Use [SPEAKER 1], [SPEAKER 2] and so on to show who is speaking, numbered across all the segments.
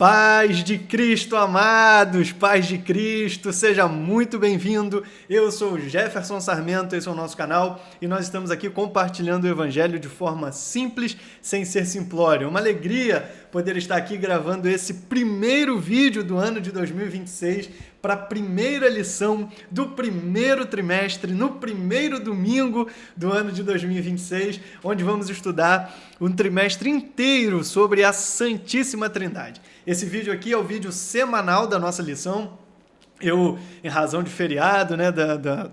[SPEAKER 1] Paz de Cristo, amados, paz de Cristo, seja muito bem-vindo. Eu sou Jefferson Sarmento, esse é o nosso canal e nós estamos aqui compartilhando o Evangelho de forma simples, sem ser simplório. É uma alegria poder estar aqui gravando esse primeiro vídeo do ano de 2026 para a primeira lição do primeiro trimestre, no primeiro domingo do ano de 2026, onde vamos estudar um trimestre inteiro sobre a Santíssima Trindade. Esse vídeo aqui é o vídeo semanal da nossa lição. Eu, em razão de feriado,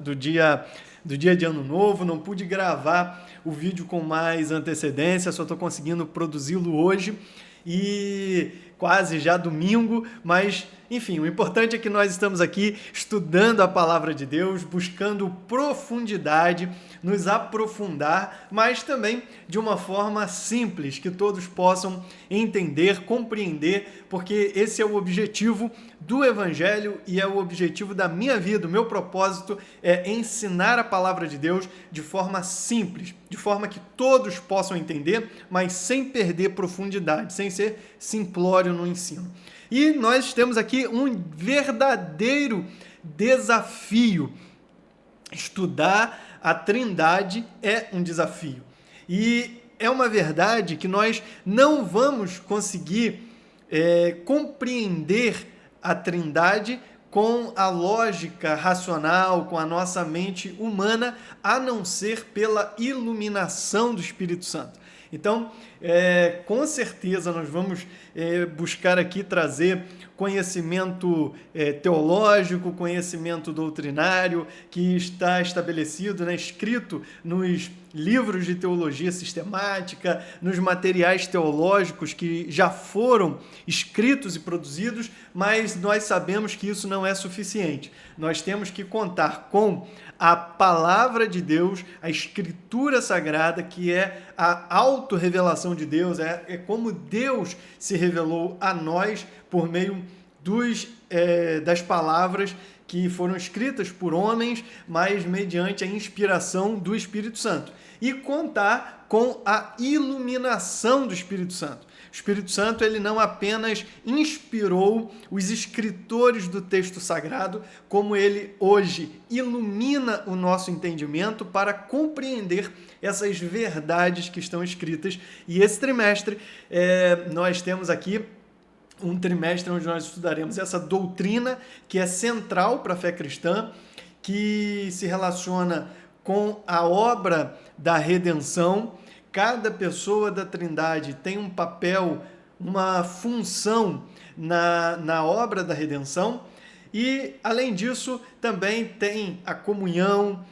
[SPEAKER 1] do dia de Ano Novo, não pude gravar o vídeo com mais antecedência, só estou conseguindo produzi-lo hoje e quase já domingo, mas enfim, o importante é que nós estamos aqui estudando a palavra de Deus, buscando profundidade, nos aprofundar, mas também de uma forma simples, que todos possam entender, compreender, porque esse é o objetivo do Evangelho e é o objetivo da minha vida. O meu propósito é ensinar a palavra de Deus de forma simples, de forma que todos possam entender, mas sem perder profundidade, sem ser simplório no ensino. E nós temos aqui um verdadeiro desafio. Estudar a Trindade é um desafio. E é uma verdade que nós não vamos conseguir compreender a Trindade com a lógica racional, com a nossa mente humana, a não ser pela iluminação do Espírito Santo. Então, com certeza, nós vamos buscar aqui trazer conhecimento teológico, conhecimento doutrinário, que está estabelecido, escrito nos livros de teologia sistemática, nos materiais teológicos que já foram escritos e produzidos, mas nós sabemos que isso não é suficiente. Nós temos que contar com a palavra de Deus, a Escritura Sagrada, que é a autorrevelação de Deus, é como Deus se revelou a nós por meio das palavras que foram escritas por homens, mas mediante a inspiração do Espírito Santo. E contar com a iluminação do Espírito Santo. O Espírito Santo, ele não apenas inspirou os escritores do texto sagrado, como ele hoje ilumina o nosso entendimento para compreender essas verdades que estão escritas. E esse trimestre, nós temos aqui um trimestre onde nós estudaremos essa doutrina que é central para a fé cristã, que se relaciona com a obra da redenção. Cada pessoa da Trindade tem um papel, uma função na obra da redenção e, além disso, também tem a comunhão,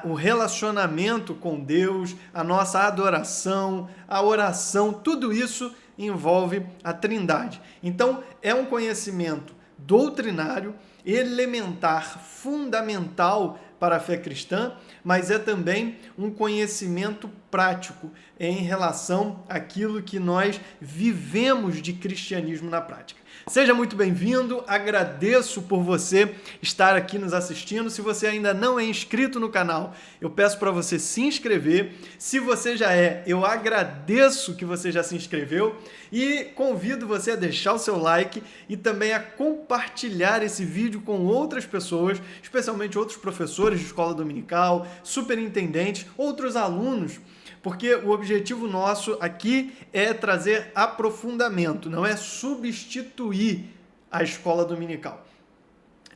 [SPEAKER 1] o relacionamento com Deus, a nossa adoração, a oração, tudo isso envolve a Trindade. Então, é um conhecimento doutrinário, elementar, fundamental para a fé cristã, mas é também um conhecimento prático em relação àquilo que nós vivemos de cristianismo na prática. Seja muito bem-vindo, agradeço por você estar aqui nos assistindo. Se você ainda não é inscrito no canal, eu peço para você se inscrever. Se você já é, eu agradeço que você já se inscreveu e convido você a deixar o seu like e também a compartilhar esse vídeo com outras pessoas, especialmente outros professores de escola dominical, superintendentes, outros alunos, porque o objetivo nosso aqui é trazer aprofundamento, não é substituir a escola dominical.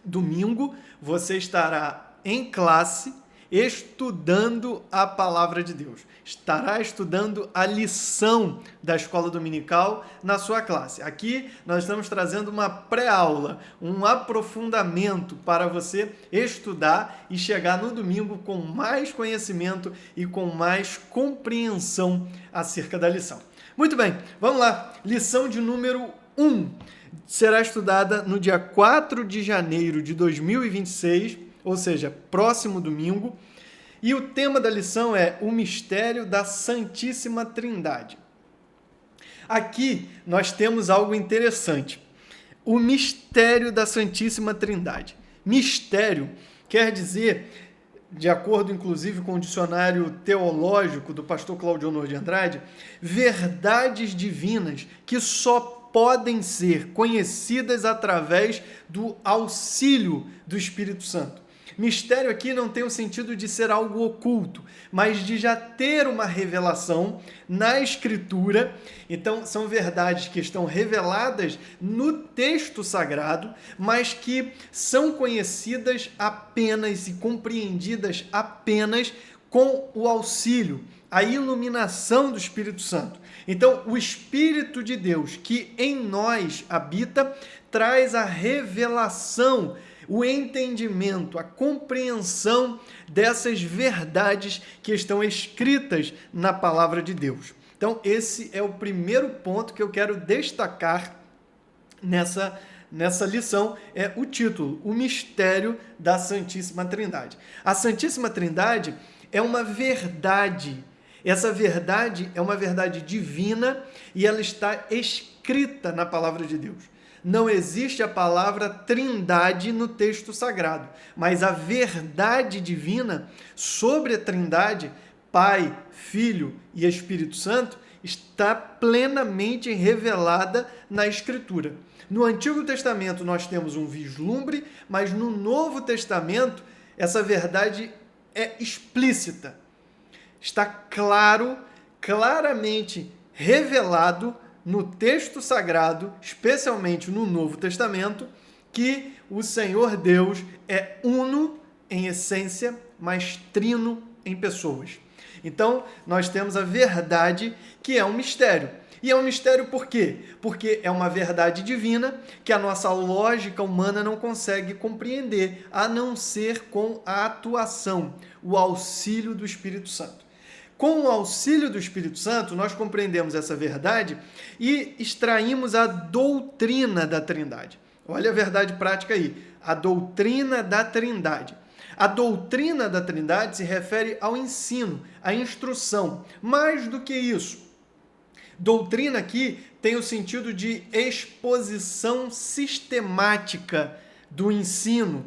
[SPEAKER 1] Domingo você estará em classe estudando a palavra de Deus. Estará estudando a lição da escola dominical na sua classe. Aqui nós estamos trazendo uma pré-aula, um aprofundamento para você estudar e chegar no domingo com mais conhecimento e com mais compreensão acerca da lição. Muito bem, vamos lá. Lição de número 1 será estudada no dia 4 de janeiro de 2026, ou seja, próximo domingo, e o tema da lição é o mistério da Santíssima Trindade. Aqui nós temos algo interessante, o mistério da Santíssima Trindade. Mistério quer dizer, de acordo inclusive com o dicionário teológico do pastor Claudio Honor de Andrade, verdades divinas que só podem ser conhecidas através do auxílio do Espírito Santo. Mistério aqui não tem o sentido de ser algo oculto, mas de já ter uma revelação na Escritura. Então, são verdades que estão reveladas no texto sagrado, mas que são conhecidas apenas e compreendidas apenas com o auxílio, a iluminação do Espírito Santo. Então, o Espírito de Deus que em nós habita traz a revelação, o entendimento, a compreensão dessas verdades que estão escritas na palavra de Deus. Então, esse é o primeiro ponto que eu quero destacar nessa lição, é o título, o mistério da Santíssima Trindade. A Santíssima Trindade é uma verdade. Essa verdade é uma verdade divina e ela está escrita na palavra de Deus. Não existe a palavra trindade no texto sagrado, mas a verdade divina sobre a Trindade, Pai, Filho e Espírito Santo, está plenamente revelada na Escritura. No Antigo Testamento nós temos um vislumbre, mas no Novo Testamento essa verdade é explícita. Está claramente revelado no texto sagrado, especialmente no Novo Testamento, que o Senhor Deus é uno em essência, mas trino em pessoas. Então, nós temos a verdade que é um mistério. E é um mistério por quê? Porque é uma verdade divina que a nossa lógica humana não consegue compreender, a não ser com a atuação, o auxílio do Espírito Santo. Com o auxílio do Espírito Santo, nós compreendemos essa verdade e extraímos a doutrina da Trindade. Olha a verdade prática aí, a doutrina da Trindade. A doutrina da Trindade se refere ao ensino, à instrução. Mais do que isso, doutrina aqui tem o sentido de exposição sistemática do ensino,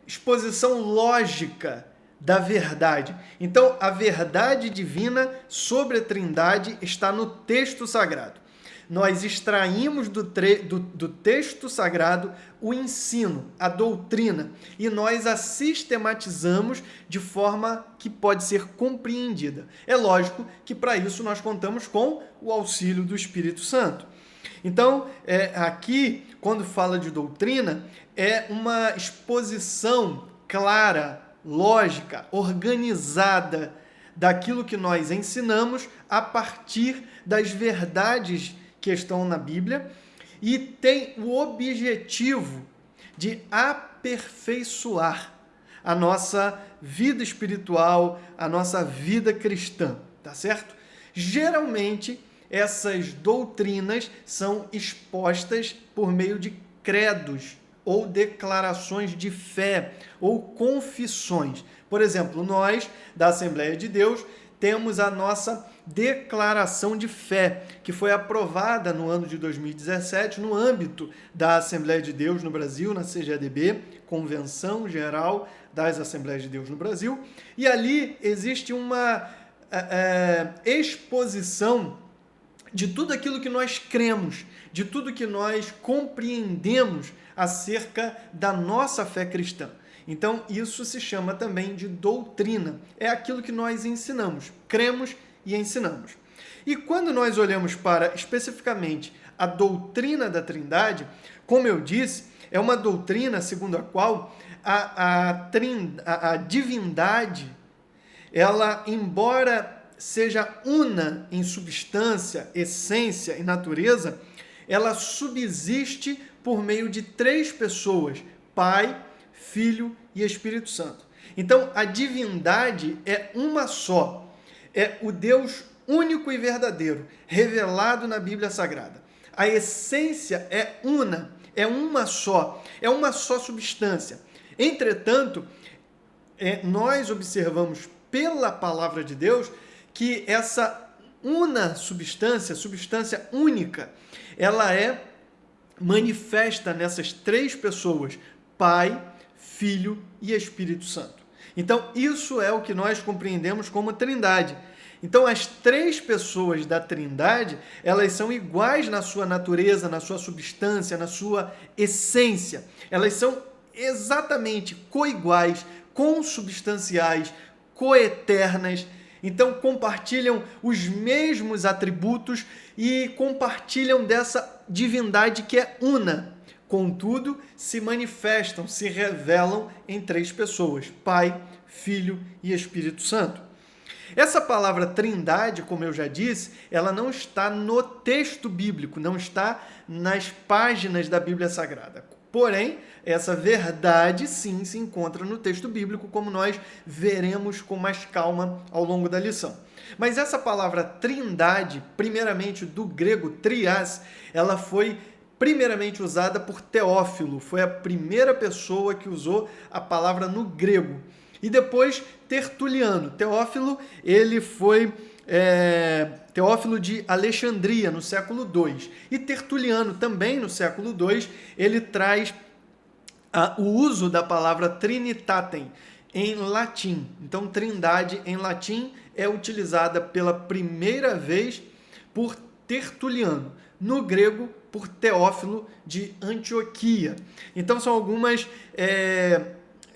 [SPEAKER 1] exposição lógica da verdade. Então, a verdade divina sobre a Trindade está no texto sagrado. Nós extraímos do texto sagrado o ensino, a doutrina, e nós a sistematizamos de forma que pode ser compreendida. É lógico que para isso nós contamos com o auxílio do Espírito Santo. Então, aqui, quando fala de doutrina, é uma exposição clara, lógica, organizada daquilo que nós ensinamos a partir das verdades que estão na Bíblia e tem o objetivo de aperfeiçoar a nossa vida espiritual, a nossa vida cristã, tá certo? Geralmente, essas doutrinas são expostas por meio de credos ou declarações de fé ou confissões. Por exemplo, nós, da Assembleia de Deus, temos a nossa declaração de fé, que foi aprovada no ano de 2017 no âmbito da Assembleia de Deus no Brasil, na CGADB, Convenção Geral das Assembleias de Deus no Brasil, e ali existe uma exposição de tudo aquilo que nós cremos, de tudo que nós compreendemos acerca da nossa fé cristã. Então, isso se chama também de doutrina. É aquilo que nós ensinamos, cremos e ensinamos. E quando nós olhamos para, especificamente, a doutrina da Trindade, como eu disse, é uma doutrina segundo a qual a divindade, ela, embora seja una em substância, essência e natureza, ela subsiste por meio de três pessoas, Pai, Filho e Espírito Santo. Então, a divindade é uma só, é o Deus único e verdadeiro, revelado na Bíblia Sagrada. A essência é una, é uma só substância. Entretanto, nós observamos pela palavra de Deus que essa una substância única, ela é manifesta nessas três pessoas, Pai, Filho e Espírito Santo. Então, isso é o que nós compreendemos como Trindade. Então, as três pessoas da Trindade, elas são iguais na sua natureza, na sua substância, na sua essência. Elas são exatamente coiguais, consubstanciais, coeternas. Então, compartilham os mesmos atributos e compartilham dessa divindade que é una. Contudo, se manifestam, se revelam em três pessoas: Pai, Filho e Espírito Santo. Essa palavra trindade, como eu já disse, ela não está no texto bíblico, não está nas páginas da Bíblia Sagrada. Porém, essa verdade sim se encontra no texto bíblico, como nós veremos com mais calma ao longo da lição. Mas essa palavra trindade, primeiramente do grego trias, ela foi primeiramente usada por Teófilo, foi a primeira pessoa que usou a palavra no grego. E depois Tertuliano. Teófilo, ele foi Teófilo de Alexandria, no século II. E Tertuliano, também no século II, ele traz o uso da palavra trinitatem em latim. Então, trindade em latim é utilizada pela primeira vez por Tertuliano. No grego, por Teófilo de Antioquia. Então, são algumas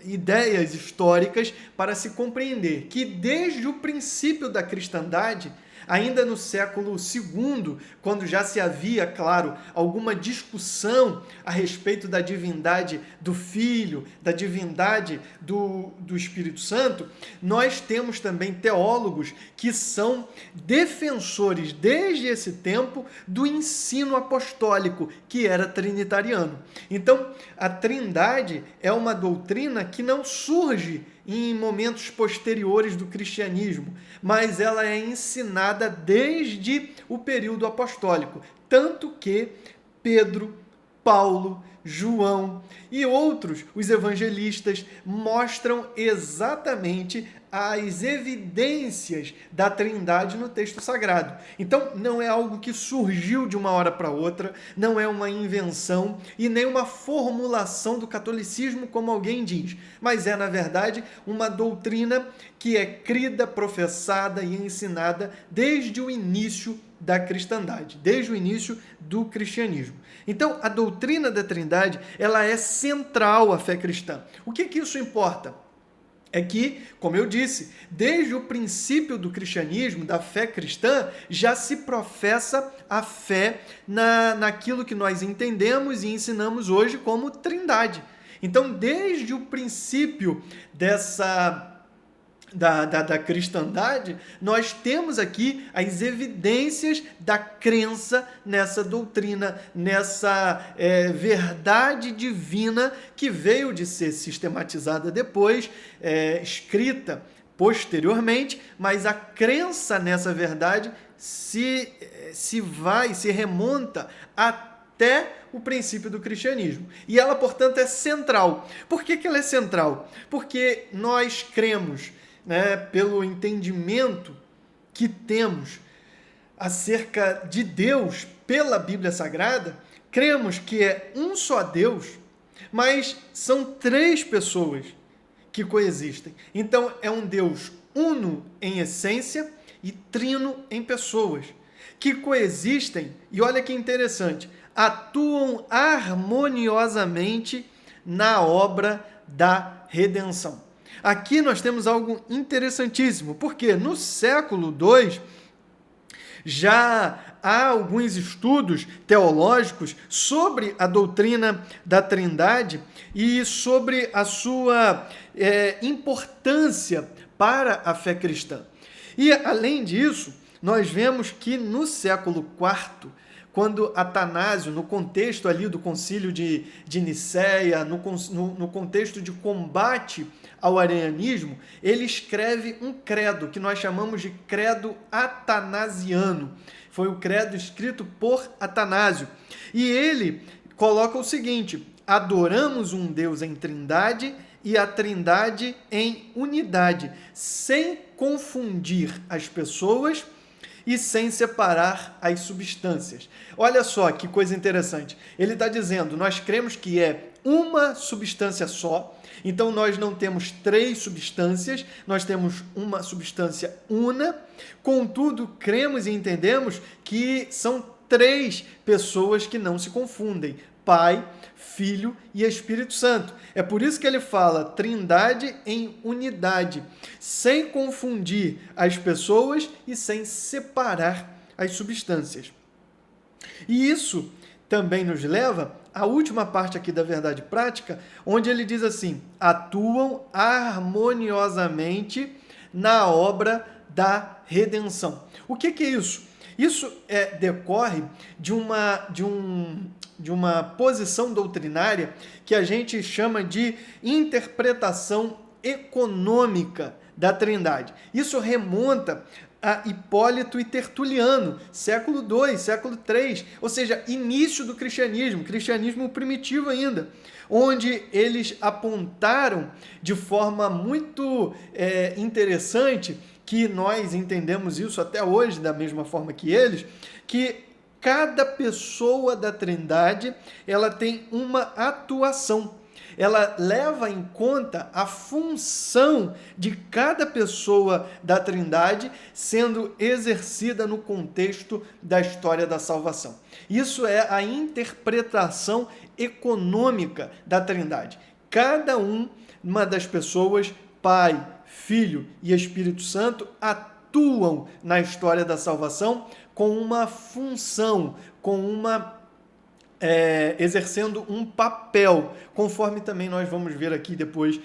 [SPEAKER 1] ideias históricas para se compreender que desde o princípio da cristandade, ainda no século II, quando já se havia, claro, alguma discussão a respeito da divindade do Filho, da divindade do Espírito Santo, nós temos também teólogos que são defensores, desde esse tempo, do ensino apostólico, que era trinitariano. Então, a Trindade é uma doutrina que não surge em momentos posteriores do cristianismo, mas ela é ensinada desde o período apostólico, tanto que Pedro, Paulo, João e outros, os evangelistas, mostram exatamente as evidências da Trindade no texto sagrado. Então, não é algo que surgiu de uma hora para outra, não é uma invenção e nem uma formulação do catolicismo, como alguém diz, mas é, na verdade, uma doutrina que é crida, professada e ensinada desde o início da cristandade, desde o início do cristianismo. Então, a doutrina da Trindade, ela é central à fé cristã. O que isso importa? É que, como eu disse, desde o princípio do cristianismo, da fé cristã, já se professa a fé naquilo que nós entendemos e ensinamos hoje como Trindade. Então, desde o princípio da cristandade, nós temos aqui as evidências da crença nessa doutrina, nessa verdade divina que veio de ser sistematizada depois, escrita posteriormente, mas a crença nessa verdade se remonta até o princípio do cristianismo. E ela, portanto, é central. Por que ela é central? Porque nós cremos, pelo entendimento que temos acerca de Deus pela Bíblia Sagrada, cremos que é um só Deus, mas são três pessoas que coexistem. Então, é um Deus uno em essência e trino em pessoas, que coexistem, e olha que interessante, atuam harmoniosamente na obra da redenção. Aqui nós temos algo interessantíssimo, porque no século II já há alguns estudos teológicos sobre a doutrina da Trindade e sobre a sua importância para a fé cristã. E, além disso, nós vemos que no século IV, quando Atanásio, no contexto ali do concílio de Nicéia, no contexto de combate ao arianismo, ele escreve um credo que nós chamamos de credo atanasiano. Foi o credo escrito por Atanásio. E ele coloca o seguinte: adoramos um Deus em trindade e a trindade em unidade, sem confundir as pessoas e sem separar as substâncias. Olha só que coisa interessante. Ele está dizendo, nós cremos que é uma substância só, então nós não temos três substâncias, nós temos uma substância una, contudo, cremos e entendemos que são três pessoas que não se confundem: Pai, Filho e Espírito Santo. É por isso que ele fala Trindade em unidade, sem confundir as pessoas e sem separar as substâncias. E isso também nos leva à última parte aqui da verdade prática, onde ele diz assim: atuam harmoniosamente na obra da redenção. O que é isso? Isso decorre de uma posição doutrinária que a gente chama de interpretação econômica da Trindade. Isso remonta a Hipólito e Tertuliano, século II, século III, ou seja, início do cristianismo primitivo ainda, onde eles apontaram de forma muito interessante, que nós entendemos isso até hoje da mesma forma que eles, que cada pessoa da Trindade ela tem uma atuação. Ela leva em conta a função de cada pessoa da Trindade sendo exercida no contexto da história da salvação. Isso é a interpretação econômica da Trindade. Cada uma das pessoas, Pai, Filho e Espírito Santo, atuam na história da salvação com uma função, exercendo um papel, conforme também nós vamos ver aqui depois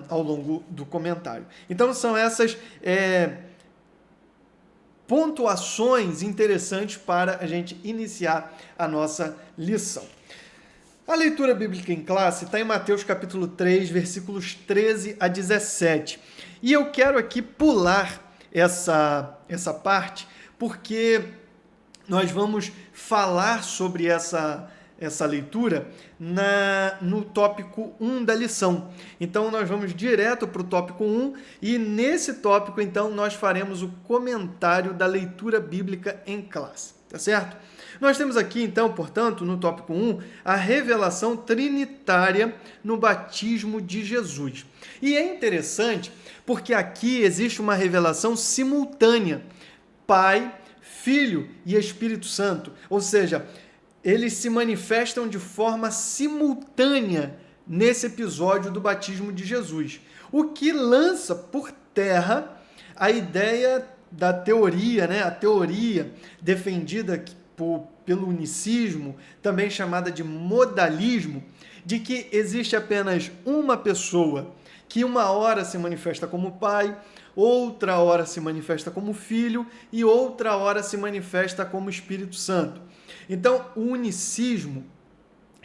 [SPEAKER 1] ao longo do comentário. Então são essas pontuações interessantes para a gente iniciar a nossa lição. A leitura bíblica em classe está em Mateus capítulo 3, versículos 13 a 17. E eu quero aqui pular essa parte, porque nós vamos falar sobre essa leitura no tópico 1 da lição. Então, nós vamos direto para o tópico 1 e nesse tópico, então, nós faremos o comentário da leitura bíblica em classe, tá certo? Nós temos aqui, então, portanto, no tópico 1, a revelação trinitária no batismo de Jesus. E é interessante porque aqui existe uma revelação simultânea. Pai, Filho e Espírito Santo. Ou seja, eles se manifestam de forma simultânea nesse episódio do batismo de Jesus. O que lança por terra a ideia da teoria, a teoria defendida pelo unicismo, também chamada de modalismo, de que existe apenas uma pessoa que uma hora se manifesta como Pai, outra hora se manifesta como Filho e outra hora se manifesta como Espírito Santo. Então, o unicismo,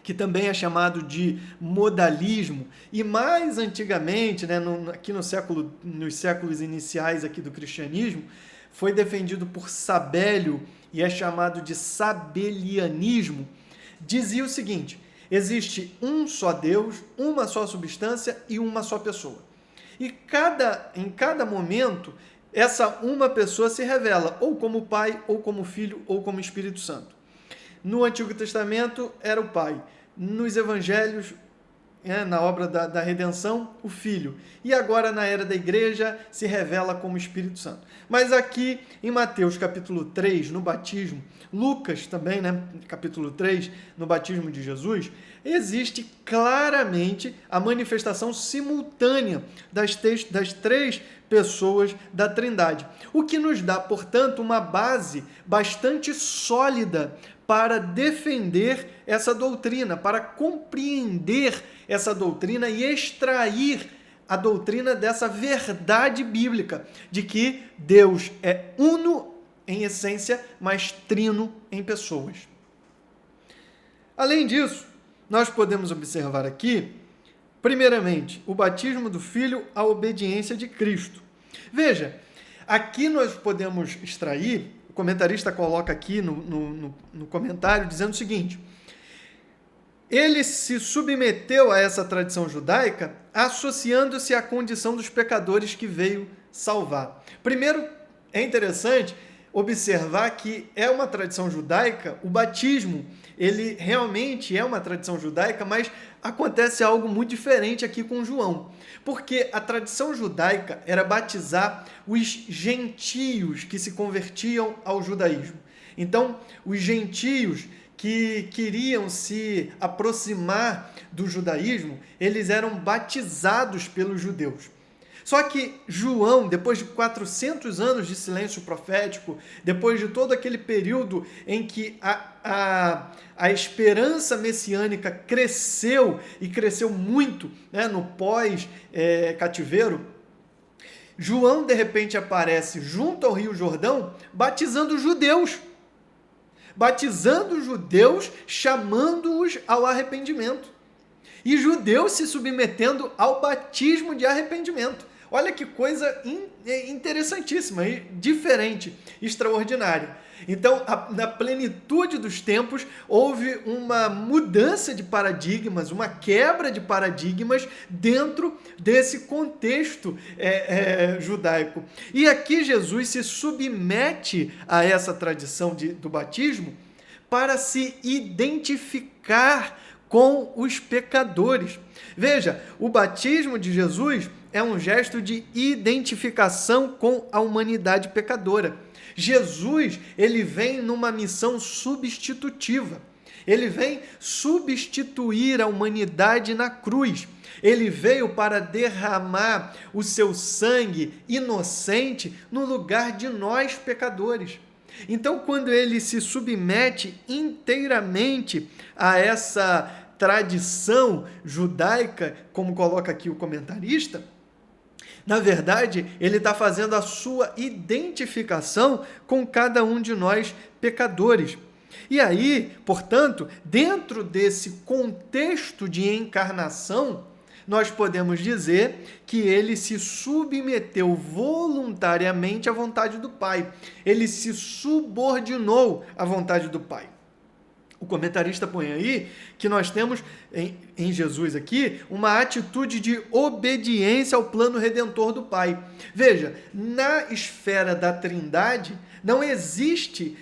[SPEAKER 1] que também é chamado de modalismo, e mais antigamente, aqui nos séculos iniciais aqui do cristianismo, foi defendido por Sabélio e é chamado de sabelianismo, dizia o seguinte: existe um só Deus, uma só substância e uma só pessoa. E em cada momento, essa uma pessoa se revela ou como Pai, ou como Filho, ou como Espírito Santo. No Antigo Testamento era o Pai. Nos Evangelhos, na obra da redenção, o Filho. E agora, na era da Igreja, se revela como Espírito Santo. Mas aqui, em Mateus capítulo 3, no batismo, Lucas também, capítulo 3, no batismo de Jesus, existe claramente a manifestação simultânea das três pessoas da Trindade. O que nos dá, portanto, uma base bastante sólida para defender essa doutrina, para compreender essa doutrina e extrair a doutrina dessa verdade bíblica, de que Deus é uno em essência, mas trino em pessoas. Além disso, nós podemos observar aqui, primeiramente, o batismo do Filho, a obediência de Cristo. Veja, aqui nós podemos extrair, o comentarista coloca aqui no comentário, dizendo o seguinte: ele se submeteu a essa tradição judaica associando-se à condição dos pecadores que veio salvar. Primeiro, é interessante observar que é uma tradição judaica, o batismo, ele realmente é uma tradição judaica, mas acontece algo muito diferente aqui com João. Porque a tradição judaica era batizar os gentios que se convertiam ao judaísmo. Então, os gentios que queriam se aproximar do judaísmo, eles eram batizados pelos judeus. Só que João, depois de 400 anos de silêncio profético, depois de todo aquele período em que a esperança messiânica cresceu, e cresceu muito, né, no pós-cativeiro, João, de repente, aparece junto ao Rio Jordão, batizando judeus, chamando-os ao arrependimento. E judeus se submetendo ao batismo de arrependimento. Olha que coisa interessantíssima, diferente, extraordinária. Então, na plenitude dos tempos, houve uma mudança de paradigmas, uma quebra de paradigmas dentro desse contexto judaico. E aqui Jesus se submete a essa tradição do batismo para se identificar com os pecadores. Veja, o batismo de Jesus é um gesto de identificação com a humanidade pecadora. Jesus, ele vem numa missão substitutiva. Ele vem substituir a humanidade na cruz. Ele veio para derramar o seu sangue inocente no lugar de nós pecadores. Então, quando ele se submete inteiramente a essa tradição judaica, como coloca aqui o comentarista, na verdade, ele está fazendo a sua identificação com cada um de nós pecadores. E aí, portanto, dentro desse contexto de encarnação, nós podemos dizer que ele se submeteu voluntariamente à vontade do Pai. Ele se subordinou à vontade do Pai. O comentarista põe aí que nós temos em Jesus aqui uma atitude de obediência ao plano redentor do Pai. Veja, na esfera da Trindade não existe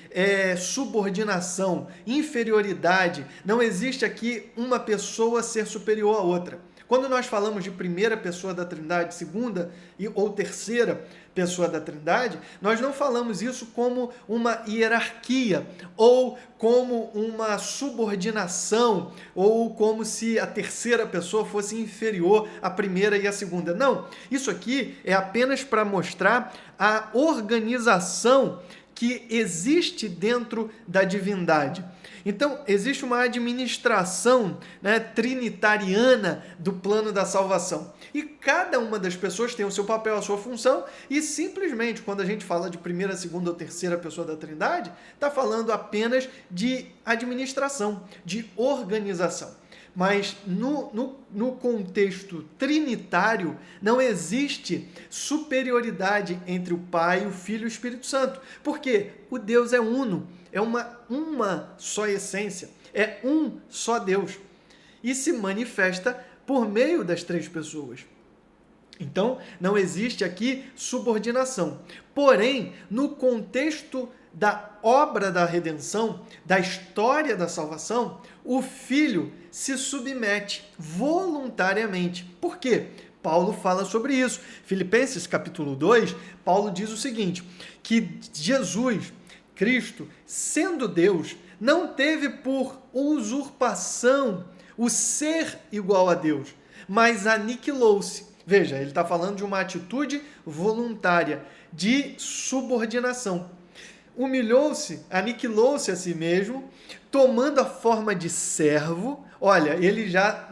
[SPEAKER 1] subordinação, inferioridade, não existe aqui uma pessoa ser superior à outra. Quando nós falamos de primeira pessoa da Trindade, segunda ou terceira pessoa da Trindade, nós não falamos isso como uma hierarquia ou como uma subordinação ou como se a terceira pessoa fosse inferior à primeira e à segunda. Não, isso aqui é apenas para mostrar a organização que existe dentro da divindade. Então, existe uma administração, né, trinitariana do plano da salvação. E cada uma das pessoas tem o seu papel, a sua função, e simplesmente, quando a gente fala de primeira, segunda ou terceira pessoa da Trindade, está falando apenas de administração, de organização. Mas no contexto trinitário não existe superioridade entre o Pai, o Filho e o Espírito Santo. Porque o Deus é uno, é uma só essência, é um só Deus. E se manifesta por meio das três pessoas. Então, não existe aqui subordinação. Porém, no contexto da obra da redenção, da história da salvação, o Filho se submete voluntariamente. Por quê? Paulo fala sobre isso. Filipenses capítulo 2, Paulo diz o seguinte, que Jesus, Cristo, sendo Deus, não teve por usurpação o ser igual a Deus, mas aniquilou-se. Veja, ele está falando de uma atitude voluntária, de subordinação. Humilhou-se, aniquilou-se a si mesmo, tomando a forma de servo. Olha, ele já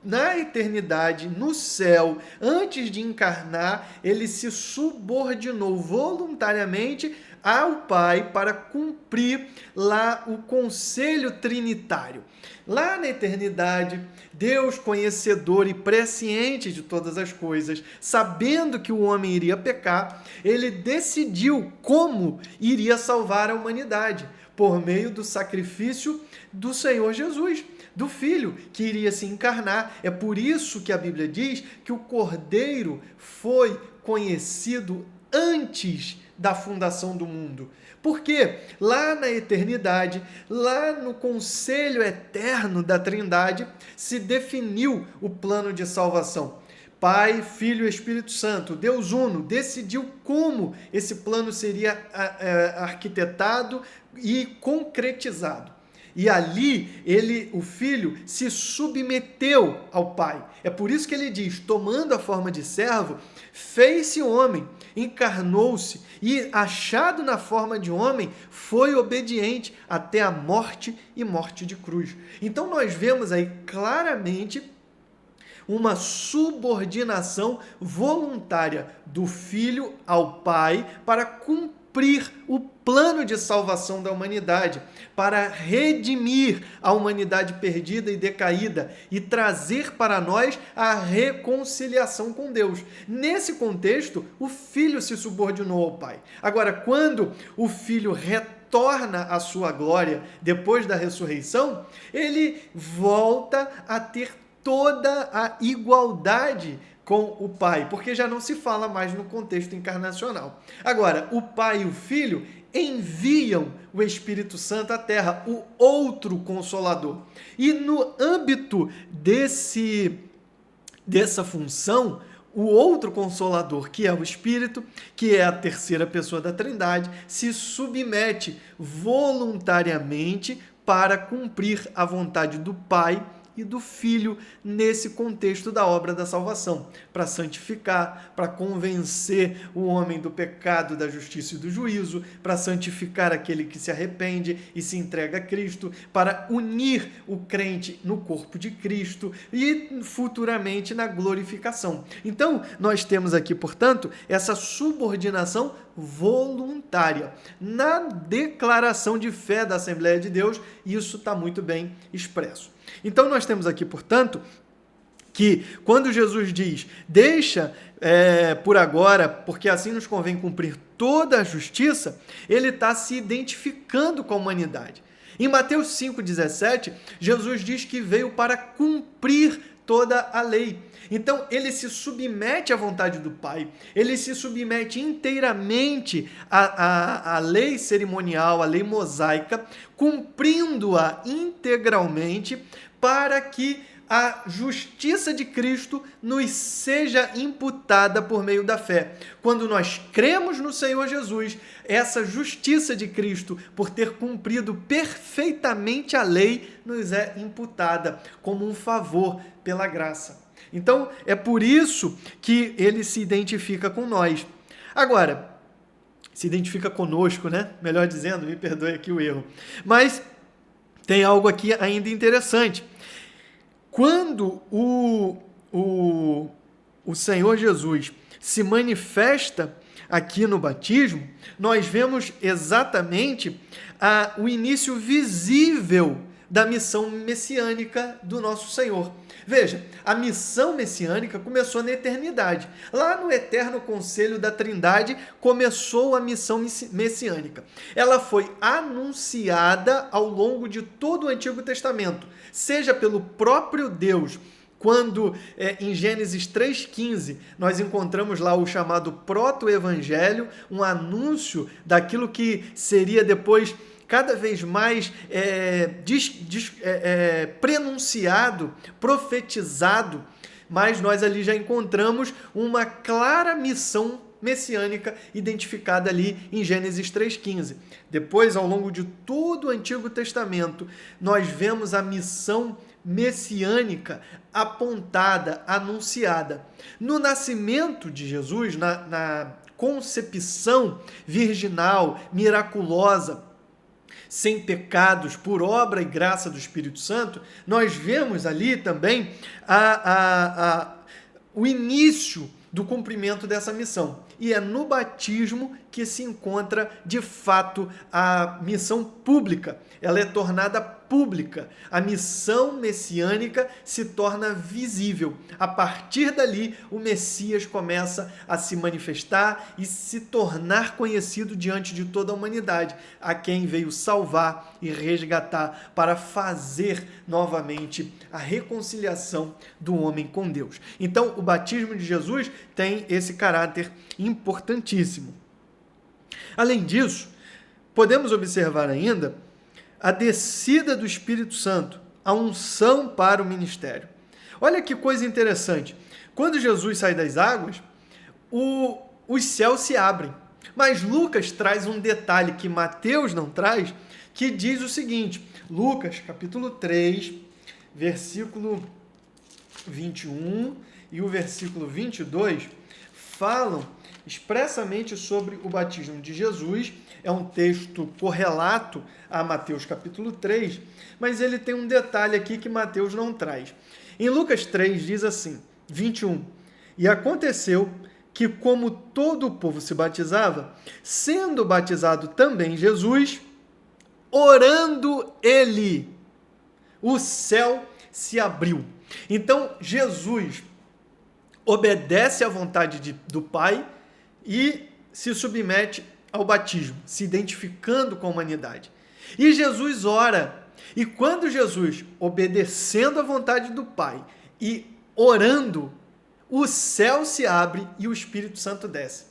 [SPEAKER 1] na eternidade, no céu, antes de encarnar, ele se subordinou voluntariamente ao Pai para cumprir lá o conselho trinitário. Lá na eternidade, Deus conhecedor e presciente de todas as coisas, sabendo que o homem iria pecar, ele decidiu como iria salvar a humanidade, por meio do sacrifício do Senhor Jesus, do Filho, que iria se encarnar. É por isso que a Bíblia diz que o Cordeiro foi conhecido antes da fundação do mundo. Porque lá na eternidade, lá no conselho eterno da Trindade, se definiu o plano de salvação. Pai, Filho e Espírito Santo, Deus Uno, decidiu como esse plano seria arquitetado e concretizado. E ali, o Filho se submeteu ao Pai. É por isso que ele diz, tomando a forma de servo, fez-se homem, encarnou-se e, achado na forma de homem, foi obediente até a morte e morte de cruz. Então nós vemos aí claramente uma subordinação voluntária do Filho ao Pai para cumprir o plano de salvação da humanidade, para redimir a humanidade perdida e decaída e trazer para nós a reconciliação com Deus. Nesse contexto, o Filho se subordinou ao Pai. Agora, quando o Filho retorna à sua glória depois da ressurreição, ele volta a ter toda a igualdade com o Pai, porque já não se fala mais no contexto encarnacional. Agora, o Pai e o Filho enviam o Espírito Santo à Terra, o outro Consolador. E no âmbito dessa função, o outro Consolador, que é o Espírito, que é a terceira pessoa da Trindade, se submete voluntariamente para cumprir a vontade do Pai e do Filho nesse contexto da obra da salvação, para santificar, para convencer o homem do pecado, da justiça e do juízo, para santificar aquele que se arrepende e se entrega a Cristo, para unir o crente no corpo de Cristo e futuramente na glorificação. Então, nós temos aqui, portanto, essa subordinação voluntária. Na declaração de fé da Assembleia de Deus, isso está muito bem expresso. Então, nós temos aqui, portanto, que quando Jesus diz, deixa por agora, porque assim nos convém cumprir toda a justiça, ele está se identificando com a humanidade. Em Mateus 5,17, Jesus diz que veio para cumprir toda a lei. Então, ele se submete à vontade do Pai, ele se submete inteiramente à lei cerimonial, à lei mosaica, cumprindo-a integralmente para que a justiça de Cristo nos seja imputada por meio da fé. Quando nós cremos no Senhor Jesus, essa justiça de Cristo, por ter cumprido perfeitamente a lei, nos é imputada como um favor pela graça. Então, é por isso que ele se identifica com nós. Agora, se identifica conosco, né? Melhor dizendo, me perdoe aqui o erro. Mas tem algo aqui ainda interessante. Quando o Senhor Jesus se manifesta aqui no batismo, nós vemos exatamente o início visível da missão messiânica do nosso Senhor. Veja, a missão messiânica começou na eternidade. Lá no eterno conselho da Trindade começou a missão messiânica. Ela foi anunciada ao longo de todo o Antigo Testamento, seja pelo próprio Deus, quando em Gênesis 3,15 nós encontramos lá o chamado proto-evangelho, um anúncio daquilo que seria depois cada vez mais prenunciado, profetizado, mas nós ali já encontramos uma clara missão messiânica identificada ali em Gênesis 3,15. Depois, ao longo de todo o Antigo Testamento, nós vemos a missão messiânica apontada, anunciada. No nascimento de Jesus, na concepção virginal, miraculosa, sem pecados, por obra e graça do Espírito Santo, nós vemos ali também o início do cumprimento dessa missão. E é no batismo que se encontra, de fato, a missão pública. Ela é tornada pública. A missão messiânica se torna visível. A partir dali, o Messias começa a se manifestar e se tornar conhecido diante de toda a humanidade, a quem veio salvar e resgatar para fazer novamente a reconciliação do homem com Deus. Então, o batismo de Jesus tem esse caráter importantíssimo. Além disso, podemos observar ainda a descida do Espírito Santo, a unção para o ministério. Olha que coisa interessante. Quando Jesus sai das águas, os céus se abrem. Mas Lucas traz um detalhe que Mateus não traz, que diz o seguinte, Lucas, capítulo 3, versículo 21 e o versículo 22, falam expressamente sobre o batismo de Jesus. É um texto correlato a Mateus capítulo 3, mas ele tem um detalhe aqui que Mateus não traz. Em Lucas 3 diz assim, 21, e aconteceu que como todo o povo se batizava, sendo batizado também Jesus, orando ele, o céu se abriu. Então Jesus obedece à vontade do Pai e se submete ao batismo, se identificando com a humanidade. E Jesus ora. E quando Jesus, obedecendo à vontade do Pai e orando, o céu se abre e o Espírito Santo desce.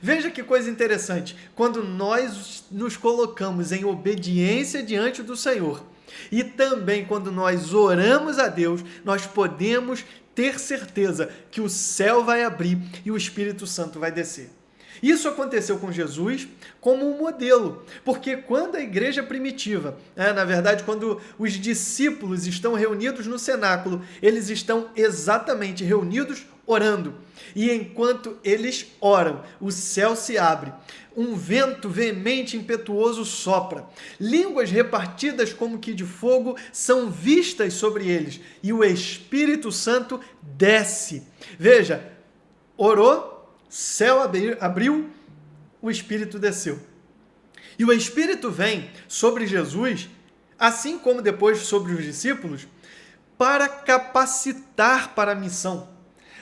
[SPEAKER 1] Veja que coisa interessante. Quando nós nos colocamos em obediência diante do Senhor e também quando nós oramos a Deus, nós podemos ter certeza que o céu vai abrir e o Espírito Santo vai descer. Isso aconteceu com Jesus como um modelo, porque quando a igreja primitiva, na verdade, quando os discípulos estão reunidos no cenáculo, eles estão exatamente reunidos orando. E enquanto eles oram, o céu se abre, um vento veemente e impetuoso sopra, línguas repartidas como que de fogo são vistas sobre eles, e o Espírito Santo desce. Veja, orou, céu abriu, o Espírito desceu. E o Espírito vem sobre Jesus, assim como depois sobre os discípulos, para capacitar para a missão.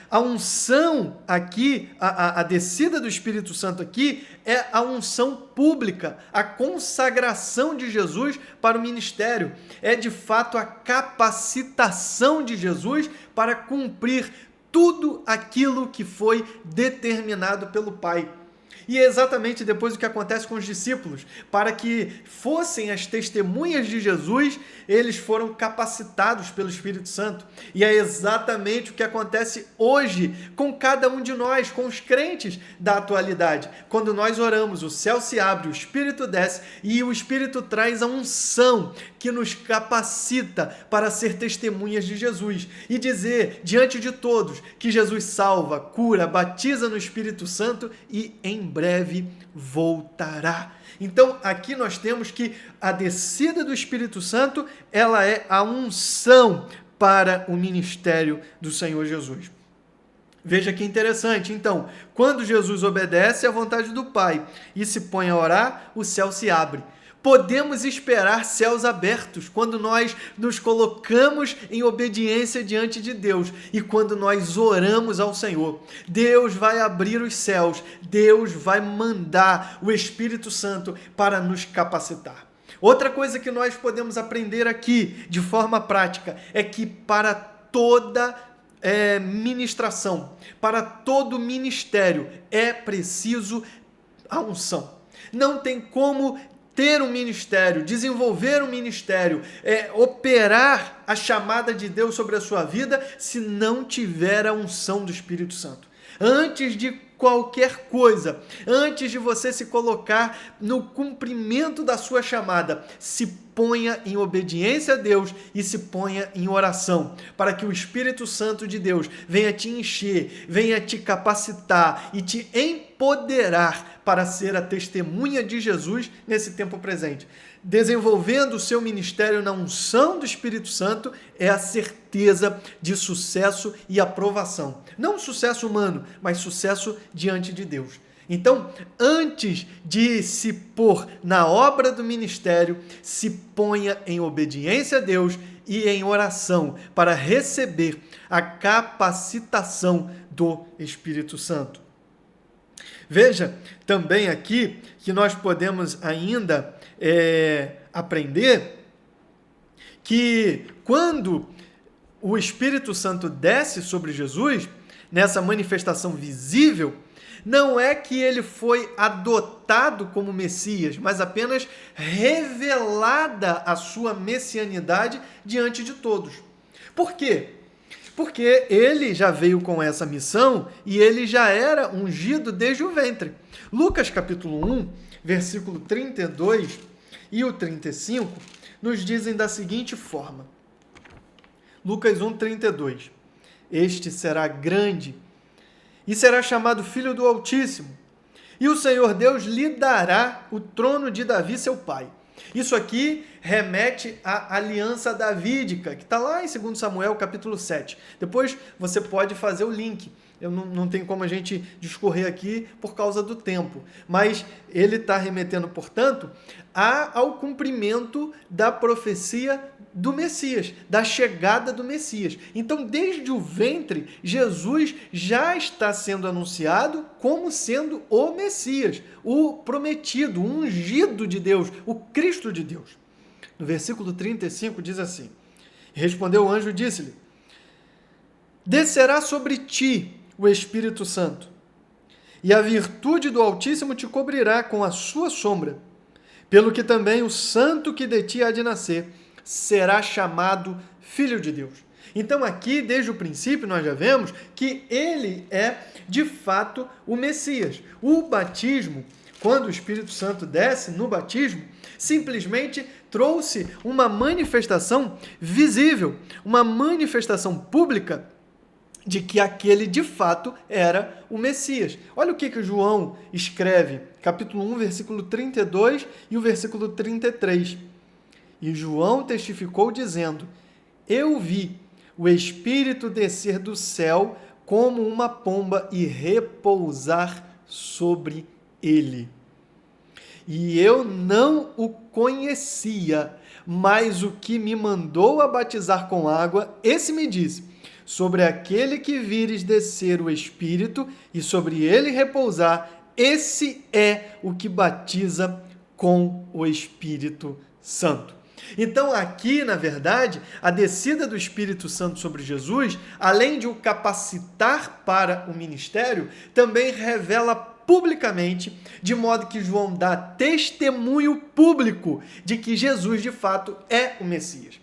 [SPEAKER 1] A unção aqui, a descida do Espírito Santo aqui, é a unção pública, a consagração de Jesus para o ministério. É de fato a capacitação de Jesus para cumprir tudo aquilo que foi determinado pelo Pai. E é exatamente depois o que acontece com os discípulos. Para que fossem as testemunhas de Jesus, eles foram capacitados pelo Espírito Santo. E é exatamente o que acontece hoje com cada um de nós, com os crentes da atualidade. Quando nós oramos, o céu se abre, o Espírito desce e o Espírito traz a unção que nos capacita para ser testemunhas de Jesus e dizer diante de todos que Jesus salva, cura, batiza no Espírito Santo e em breve voltará. Então, aqui nós temos que a descida do Espírito Santo, ela é a unção para o ministério do Senhor Jesus. Veja que interessante. Então, quando Jesus obedece à vontade do Pai e se põe a orar, o céu se abre. Podemos esperar céus abertos quando nós nos colocamos em obediência diante de Deus e quando nós oramos ao Senhor. Deus vai abrir os céus, Deus vai mandar o Espírito Santo para nos capacitar. Outra coisa que nós podemos aprender aqui de forma prática é que para toda ministração, para todo ministério é preciso a unção. Não tem como ter um ministério, desenvolver um ministério, operar a chamada de Deus sobre a sua vida, se não tiver a unção do Espírito Santo. Antes de qualquer coisa, antes de você se colocar no cumprimento da sua chamada, se ponha em obediência a Deus e se ponha em oração, para que o Espírito Santo de Deus venha te encher, venha te capacitar e te empoderar para ser a testemunha de Jesus nesse tempo presente. Desenvolvendo o seu ministério na unção do Espírito Santo é a certeza de sucesso e aprovação. Não sucesso humano, mas sucesso diante de Deus. Então, antes de se pôr na obra do ministério, se ponha em obediência a Deus e em oração para receber a capacitação do Espírito Santo. Veja também aqui que nós podemos ainda aprender que quando o Espírito Santo desce sobre Jesus, nessa manifestação visível, não é que ele foi adotado como Messias, mas apenas revelada a sua messianidade diante de todos. Por quê? Porque ele já veio com essa missão e ele já era ungido desde o ventre. Lucas capítulo 1, versículo 32 e o 35 nos dizem da seguinte forma. Lucas 1, 32. Este será grande e será chamado Filho do Altíssimo. E o Senhor Deus lhe dará o trono de Davi, seu pai. Isso aqui remete à aliança davídica, que está lá em 2 Samuel, capítulo 7. Depois você pode fazer o link. Eu não tenho como a gente discorrer aqui por causa do tempo. Mas ele está remetendo, portanto, ao cumprimento da profecia do Messias, da chegada do Messias. Então, desde o ventre, Jesus já está sendo anunciado como sendo o Messias, o prometido, o ungido de Deus, o Cristo de Deus. No versículo 35 diz assim: respondeu o anjo e disse-lhe: descerá sobre ti o Espírito Santo, e a virtude do Altíssimo te cobrirá com a sua sombra, pelo que também o santo que de ti há de nascer será chamado Filho de Deus. Então aqui, desde o princípio, nós já vemos que ele é, de fato, o Messias. O batismo, quando o Espírito Santo desce no batismo, simplesmente trouxe uma manifestação visível, uma manifestação pública de que aquele, de fato, era o Messias. Olha o que João escreve, capítulo 1, versículo 32 e o versículo 33. E João testificou dizendo: eu vi o Espírito descer do céu como uma pomba e repousar sobre ele. E eu não o conhecia, mas o que me mandou a batizar com água, esse me disse: sobre aquele que vires descer o Espírito e sobre ele repousar, esse é o que batiza com o Espírito Santo. Então aqui, na verdade, a descida do Espírito Santo sobre Jesus, além de o capacitar para o ministério, também revela publicamente, de modo que João dá testemunho público de que Jesus, de fato, é o Messias.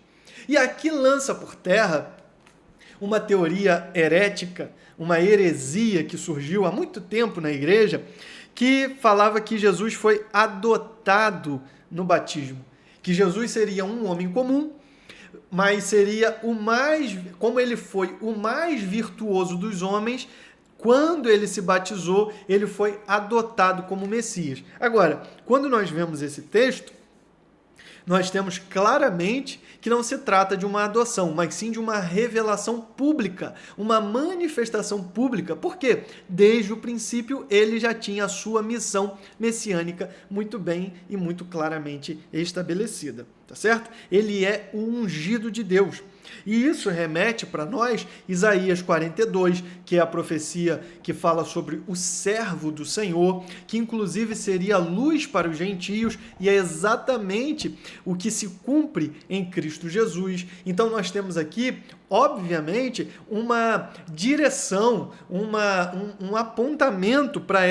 [SPEAKER 1] E aqui lança por terra uma teoria herética, uma heresia que surgiu há muito tempo na igreja, que falava que Jesus foi adotado no batismo, que Jesus seria um homem comum, mas seria como ele foi o mais virtuoso dos homens, quando ele se batizou, ele foi adotado como Messias. Agora, quando nós vemos esse texto, nós temos claramente que não se trata de uma adoção, mas sim de uma revelação pública, uma manifestação pública. Por quê? Desde o princípio, ele já tinha a sua missão messiânica muito bem e muito claramente estabelecida, tá certo? Ele é o ungido de Deus. E isso remete para nós Isaías 42, que é a profecia que fala sobre o servo do Senhor, que inclusive seria luz para os gentios, e é exatamente o que se cumpre em Cristo Jesus. Então nós temos aqui, obviamente, uma direção, um apontamento para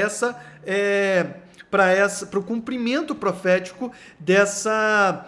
[SPEAKER 1] para o cumprimento profético dessa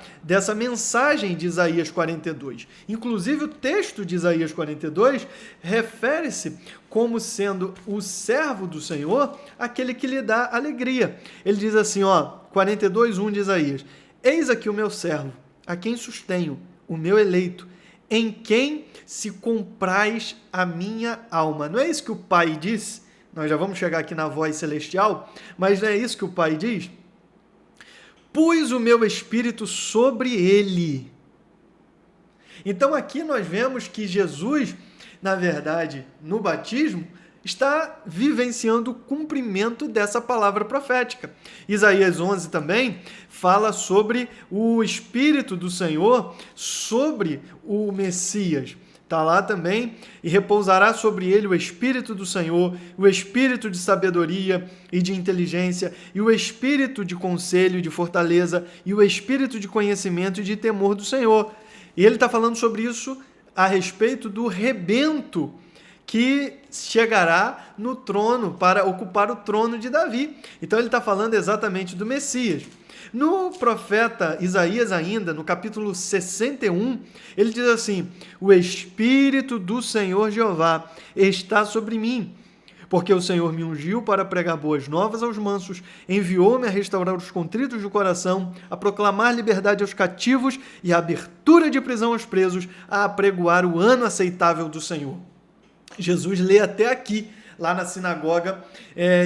[SPEAKER 1] mensagem de Isaías 42. Inclusive, o texto de Isaías 42 refere-se como sendo o servo do Senhor, aquele que lhe dá alegria. Ele diz assim, 42:1 de Isaías: eis aqui o meu servo, a quem sustenho, o meu eleito, em quem se compraz a minha alma. Não é isso que o Pai disse? Nós já vamos chegar aqui na voz celestial, mas não é isso que o Pai diz? Pus o meu Espírito sobre ele. Então aqui nós vemos que Jesus, na verdade, no batismo, está vivenciando o cumprimento dessa palavra profética. Isaías 11 também fala sobre o Espírito do Senhor, sobre o Messias. Está lá também, e repousará sobre ele o Espírito do Senhor, o Espírito de sabedoria e de inteligência, e o Espírito de conselho e de fortaleza, e o Espírito de conhecimento e de temor do Senhor. E ele está falando sobre isso a respeito do rebento que chegará no trono, para ocupar o trono de Davi. Então ele está falando exatamente do Messias. No profeta Isaías ainda, no capítulo 61, ele diz assim: o Espírito do Senhor Jeová está sobre mim, porque o Senhor me ungiu para pregar boas novas aos mansos, enviou-me a restaurar os contritos do coração, a proclamar liberdade aos cativos e a abertura de prisão aos presos, a apregoar o ano aceitável do Senhor. Jesus lê até aqui, lá na sinagoga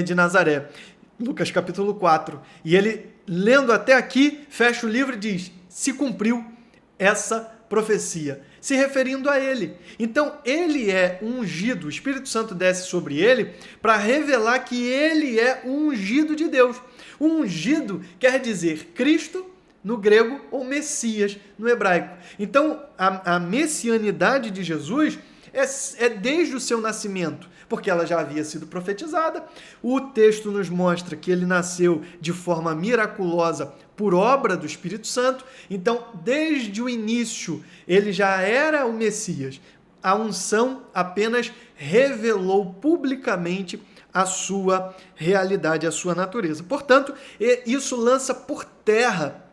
[SPEAKER 1] de Nazaré, Lucas capítulo 4. E ele, lendo até aqui, fecha o livro e diz: se cumpriu essa profecia, se referindo a ele. Então, ele é ungido, o Espírito Santo desce sobre ele para revelar que ele é o ungido de Deus. O ungido quer dizer Cristo no grego ou Messias no hebraico. Então, a messianidade de Jesus é desde o seu nascimento, porque ela já havia sido profetizada. O texto nos mostra que ele nasceu de forma miraculosa por obra do Espírito Santo. Então, desde o início, ele já era o Messias. A unção apenas revelou publicamente a sua realidade, a sua natureza. Portanto, isso lança por terra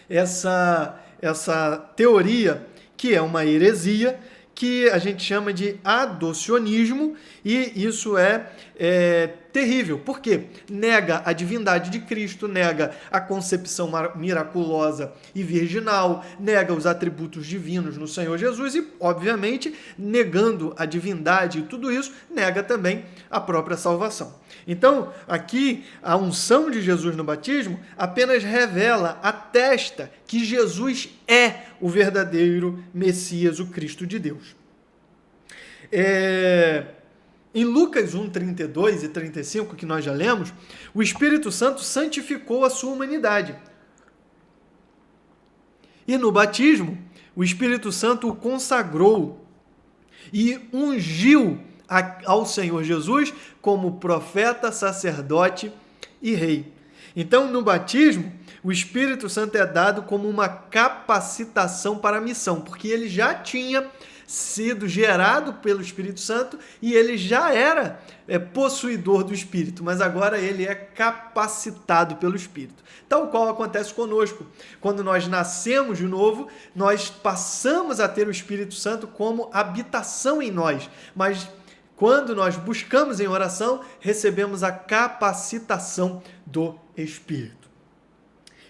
[SPEAKER 1] essa teoria, que é uma heresia, que a gente chama de adocionismo, e isso é terrível. Por quê? Nega a divindade de Cristo, nega a concepção miraculosa e virginal, nega os atributos divinos no Senhor Jesus e, obviamente, negando a divindade e tudo isso, nega também a própria salvação. Então, aqui, a unção de Jesus no batismo apenas revela, atesta que Jesus é o verdadeiro Messias, o Cristo de Deus. Em Lucas 1, 32 e 35, que nós já lemos, o Espírito Santo santificou a sua humanidade. E no batismo, o Espírito Santo o consagrou e ungiu ao Senhor Jesus como profeta, sacerdote e rei. Então, no batismo, o Espírito Santo é dado como uma capacitação para a missão, porque ele já tinha sido gerado pelo Espírito Santo e ele já era possuidor do Espírito, mas agora ele é capacitado pelo Espírito. Tal qual acontece conosco. Quando nós nascemos de novo, nós passamos a ter o Espírito Santo como habitação em nós, mas quando nós buscamos em oração, recebemos a capacitação do Espírito.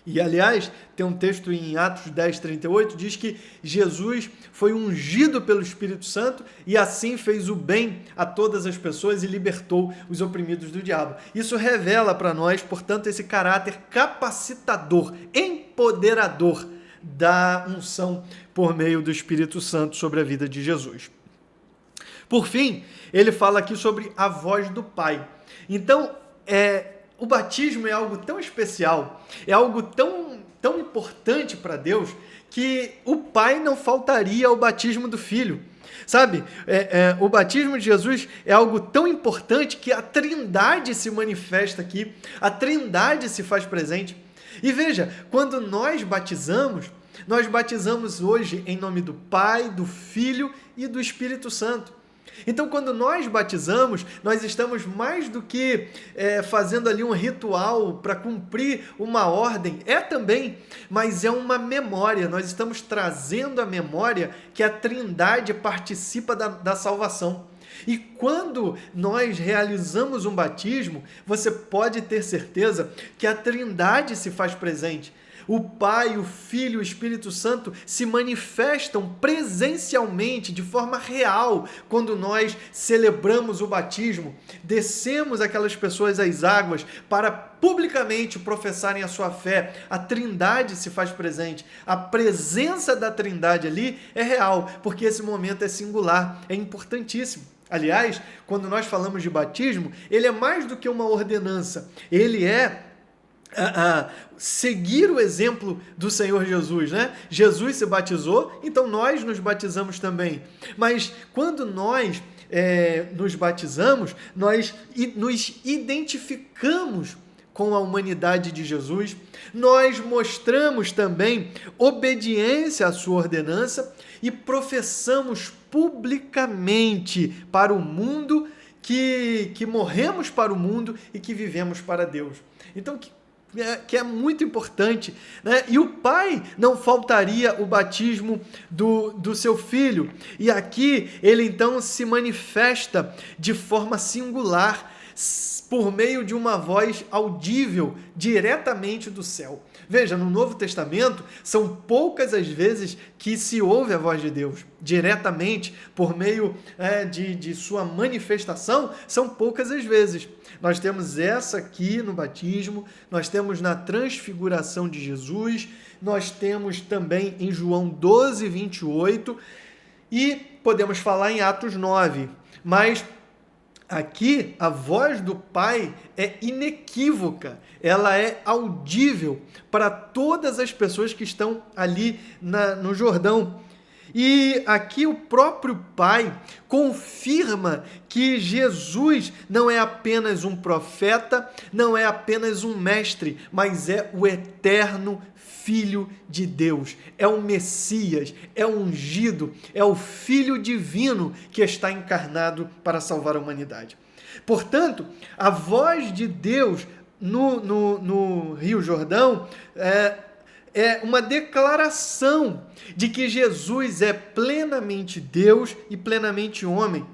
[SPEAKER 1] E, aliás, tem um texto em Atos 10, 38, diz que Jesus foi ungido pelo Espírito Santo e assim fez o bem a todas as pessoas e libertou os oprimidos do diabo. Isso revela para nós, portanto, esse caráter capacitador, empoderador da unção por meio do Espírito Santo sobre a vida de Jesus. Por fim, ele fala aqui sobre a voz do Pai. Então, o batismo é algo tão especial, é algo tão importante para Deus, que o Pai não faltaria ao batismo do Filho. Sabe, o batismo de Jesus é algo tão importante que a Trindade se manifesta aqui, a Trindade se faz presente. E veja, quando nós batizamos hoje em nome do Pai, do Filho e do Espírito Santo. Então, quando nós batizamos, nós estamos mais do que fazendo ali um ritual para cumprir uma ordem, também, mas é uma memória. Nós estamos trazendo a memória que a Trindade participa da salvação. E quando nós realizamos um batismo, você pode ter certeza que a Trindade se faz presente. O Pai, o Filho e o Espírito Santo se manifestam presencialmente, de forma real, quando nós celebramos o batismo, descemos aquelas pessoas às águas para publicamente professarem a sua fé. A Trindade se faz presente. A presença da Trindade ali é real, porque esse momento é singular, é importantíssimo. Aliás, quando nós falamos de batismo, ele é mais do que uma ordenança. Ele é seguir o exemplo do Senhor Jesus, né? Jesus se batizou, então nós nos batizamos também. Mas quando nós nos batizamos, nós nos identificamos com a humanidade de Jesus, nós mostramos também obediência à sua ordenança e professamos publicamente para o mundo que morremos para o mundo e que vivemos para Deus. Então, que é muito importante, né? E o pai não faltaria o batismo do seu filho. E aqui ele então se manifesta de forma singular, por meio de uma voz audível diretamente do céu. Veja, no Novo Testamento, são poucas as vezes que se ouve a voz de Deus diretamente, por meio de sua manifestação, são poucas as vezes. Nós temos essa aqui no batismo, nós temos na transfiguração de Jesus, nós temos também em João 12, 28, e podemos falar em Atos 9, mas aqui a voz do Pai é inequívoca, ela é audível para todas as pessoas que estão ali no Jordão. E aqui o próprio Pai confirma que Jesus não é apenas um profeta, não é apenas um mestre, mas é o eterno Filho de Deus, é o Messias, é o ungido, é o Filho divino que está encarnado para salvar a humanidade. Portanto, a voz de Deus no Rio Jordão é uma declaração de que Jesus é plenamente Deus e plenamente homem.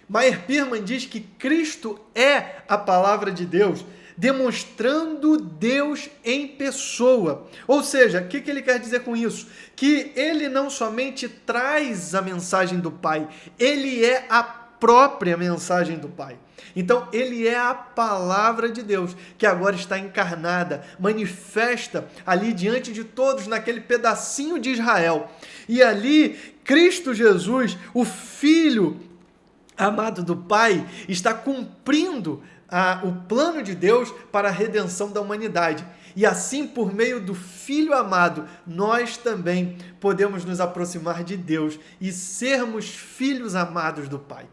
[SPEAKER 1] Meyer Pearman diz que Cristo é a palavra de Deus, demonstrando Deus em pessoa. Ou seja, o que ele quer dizer com isso? Que ele não somente traz a mensagem do Pai, ele é a própria mensagem do Pai. Então, ele é a palavra de Deus, que agora está encarnada, manifesta ali diante de todos, naquele pedacinho de Israel. E ali, Cristo Jesus, o Filho amado do Pai, está cumprindo o plano de Deus para a redenção da humanidade. E assim, por meio do Filho amado, nós também podemos nos aproximar de Deus e sermos filhos amados do Pai.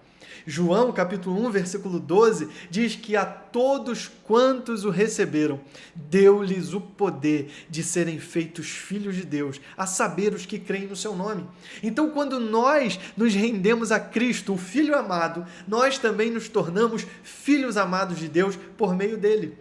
[SPEAKER 1] João, capítulo 1, versículo 12, diz que a todos quantos o receberam, deu-lhes o poder de serem feitos filhos de Deus, a saber, os que creem no seu nome. Então, quando nós nos rendemos a Cristo, o Filho amado, nós também nos tornamos filhos amados de Deus por meio dele.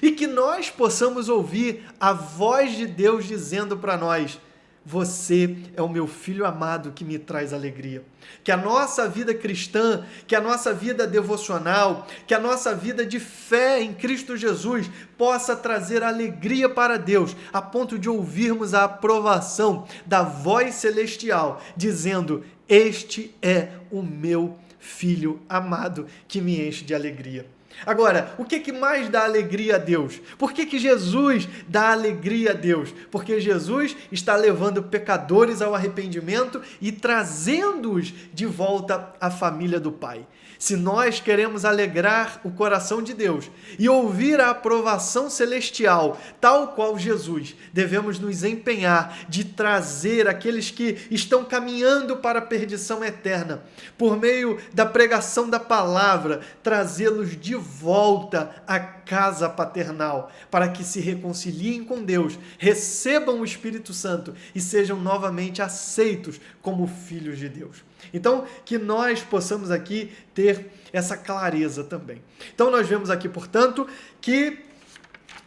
[SPEAKER 1] E que nós possamos ouvir a voz de Deus dizendo para nós: você é o meu filho amado que me traz alegria. Que a nossa vida cristã, que a nossa vida devocional, que a nossa vida de fé em Cristo Jesus possa trazer alegria para Deus, a ponto de ouvirmos a aprovação da voz celestial, dizendo: este é o meu filho amado que me enche de alegria. Agora, o que mais dá alegria a Deus? Por que Jesus dá alegria a Deus? Porque Jesus está levando pecadores ao arrependimento e trazendo-os de volta à família do Pai. Se nós queremos alegrar o coração de Deus e ouvir a aprovação celestial, tal qual Jesus, devemos nos empenhar de trazer aqueles que estão caminhando para a perdição eterna, por meio da pregação da palavra, trazê-los de volta à casa paternal, para que se reconciliem com Deus, recebam o Espírito Santo e sejam novamente aceitos como filhos de Deus. Então, que nós possamos aqui ter essa clareza também. Então, nós vemos aqui, portanto, que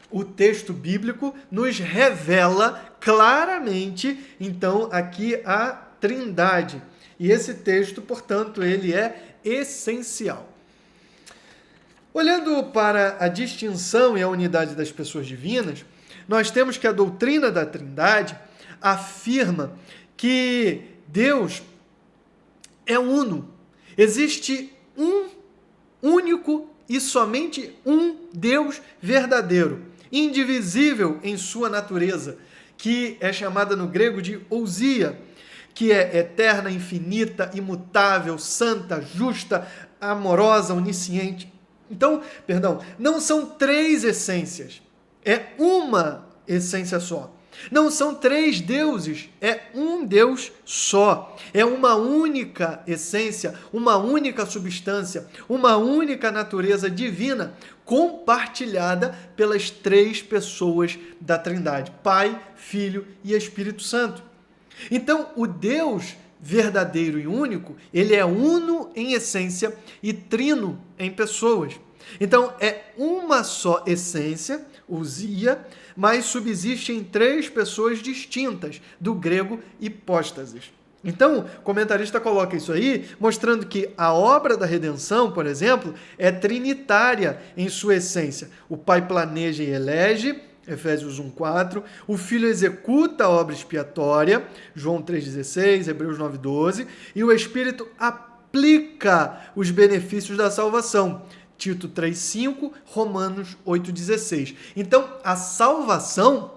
[SPEAKER 1] o texto bíblico nos revela claramente, então, aqui a Trindade. E esse texto, portanto, ele é essencial. Olhando para a distinção e a unidade das pessoas divinas, nós temos que a doutrina da Trindade afirma que Deus é uno. Existe um único e somente um Deus verdadeiro, indivisível em sua natureza, que é chamada no grego de ousia, que é eterna, infinita, imutável, santa, justa, amorosa, onisciente. Então, não são três essências, é uma essência só. Não são três deuses, é um Deus só. É uma única essência, uma única substância, uma única natureza divina compartilhada pelas três pessoas da Trindade: Pai, Filho e Espírito Santo. Então, o Deus verdadeiro e único, ele é uno em essência e trino em pessoas. Então, é uma só essência, ousia, mas subsiste em três pessoas distintas, do grego hipóstasis. Então, o comentarista coloca isso aí, mostrando que a obra da redenção, por exemplo, é trinitária em sua essência. O Pai planeja e elege, Efésios 1:4, o Filho executa a obra expiatória, João 3:16, Hebreus 9:12, e o Espírito aplica os benefícios da salvação, Tito 3:5, Romanos 8:16. Então, a salvação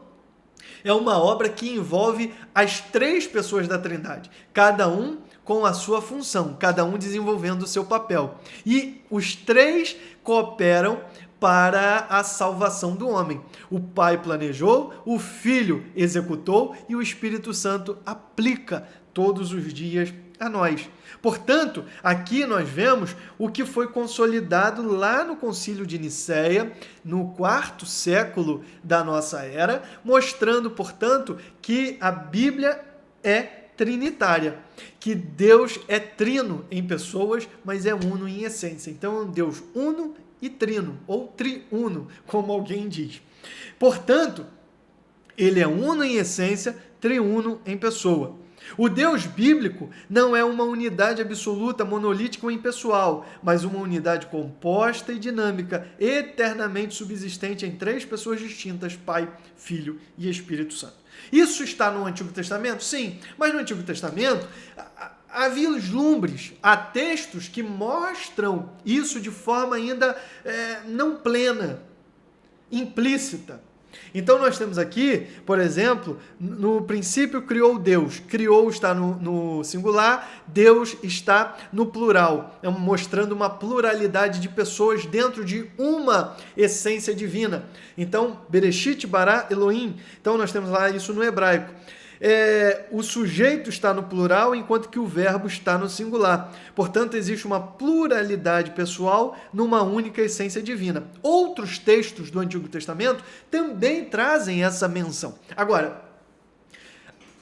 [SPEAKER 1] é uma obra que envolve as três pessoas da Trindade, cada um com a sua função, cada um desenvolvendo o seu papel. E os três cooperam para a salvação do homem. O Pai planejou, o Filho executou e o Espírito Santo aplica todos os dias a nós. Portanto, aqui nós vemos o que foi consolidado lá no Concílio de Nicéia, no quarto século da nossa era, mostrando, portanto, que a Bíblia é trinitária, que Deus é trino em pessoas, mas é uno em essência. Então, é um Deus uno e trino, ou triuno, como alguém diz. Portanto, ele é uno em essência, triuno em pessoa. O Deus bíblico não é uma unidade absoluta, monolítica ou impessoal, mas uma unidade composta e dinâmica, eternamente subsistente em três pessoas distintas, Pai, Filho e Espírito Santo. Isso está no Antigo Testamento? Sim, mas no Antigo Testamento há vislumbres, há textos que mostram isso de forma ainda não plena, implícita. Então nós temos aqui, por exemplo, no princípio criou Deus. Criou está no singular, Deus está no plural, mostrando uma pluralidade de pessoas dentro de uma essência divina. Então, Bereshit bara Elohim. Então nós temos lá isso no hebraico. O sujeito está no plural, enquanto que o verbo está no singular. Portanto, existe uma pluralidade pessoal numa única essência divina. Outros textos do Antigo Testamento também trazem essa menção. Agora,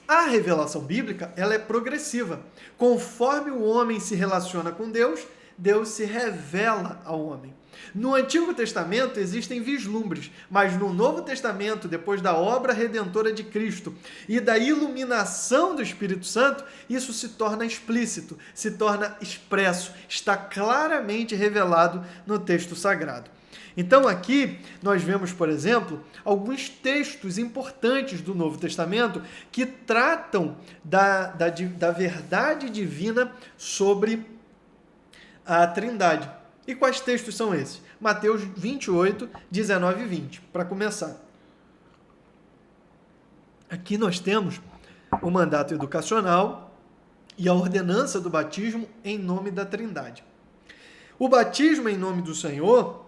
[SPEAKER 1] a revelação bíblica, ela é progressiva. Conforme o homem se relaciona com Deus, Deus se revela ao homem. No Antigo Testamento existem vislumbres, mas no Novo Testamento, depois da obra redentora de Cristo e da iluminação do Espírito Santo, isso se torna explícito, se torna expresso, está claramente revelado no texto sagrado. Então aqui nós vemos, por exemplo, alguns textos importantes do Novo Testamento que tratam da verdade divina sobre a Trindade. E quais textos são esses? Mateus 28, 19 e 20, para começar. Aqui nós temos o mandato educacional e a ordenança do batismo em nome da Trindade. O batismo em nome do Senhor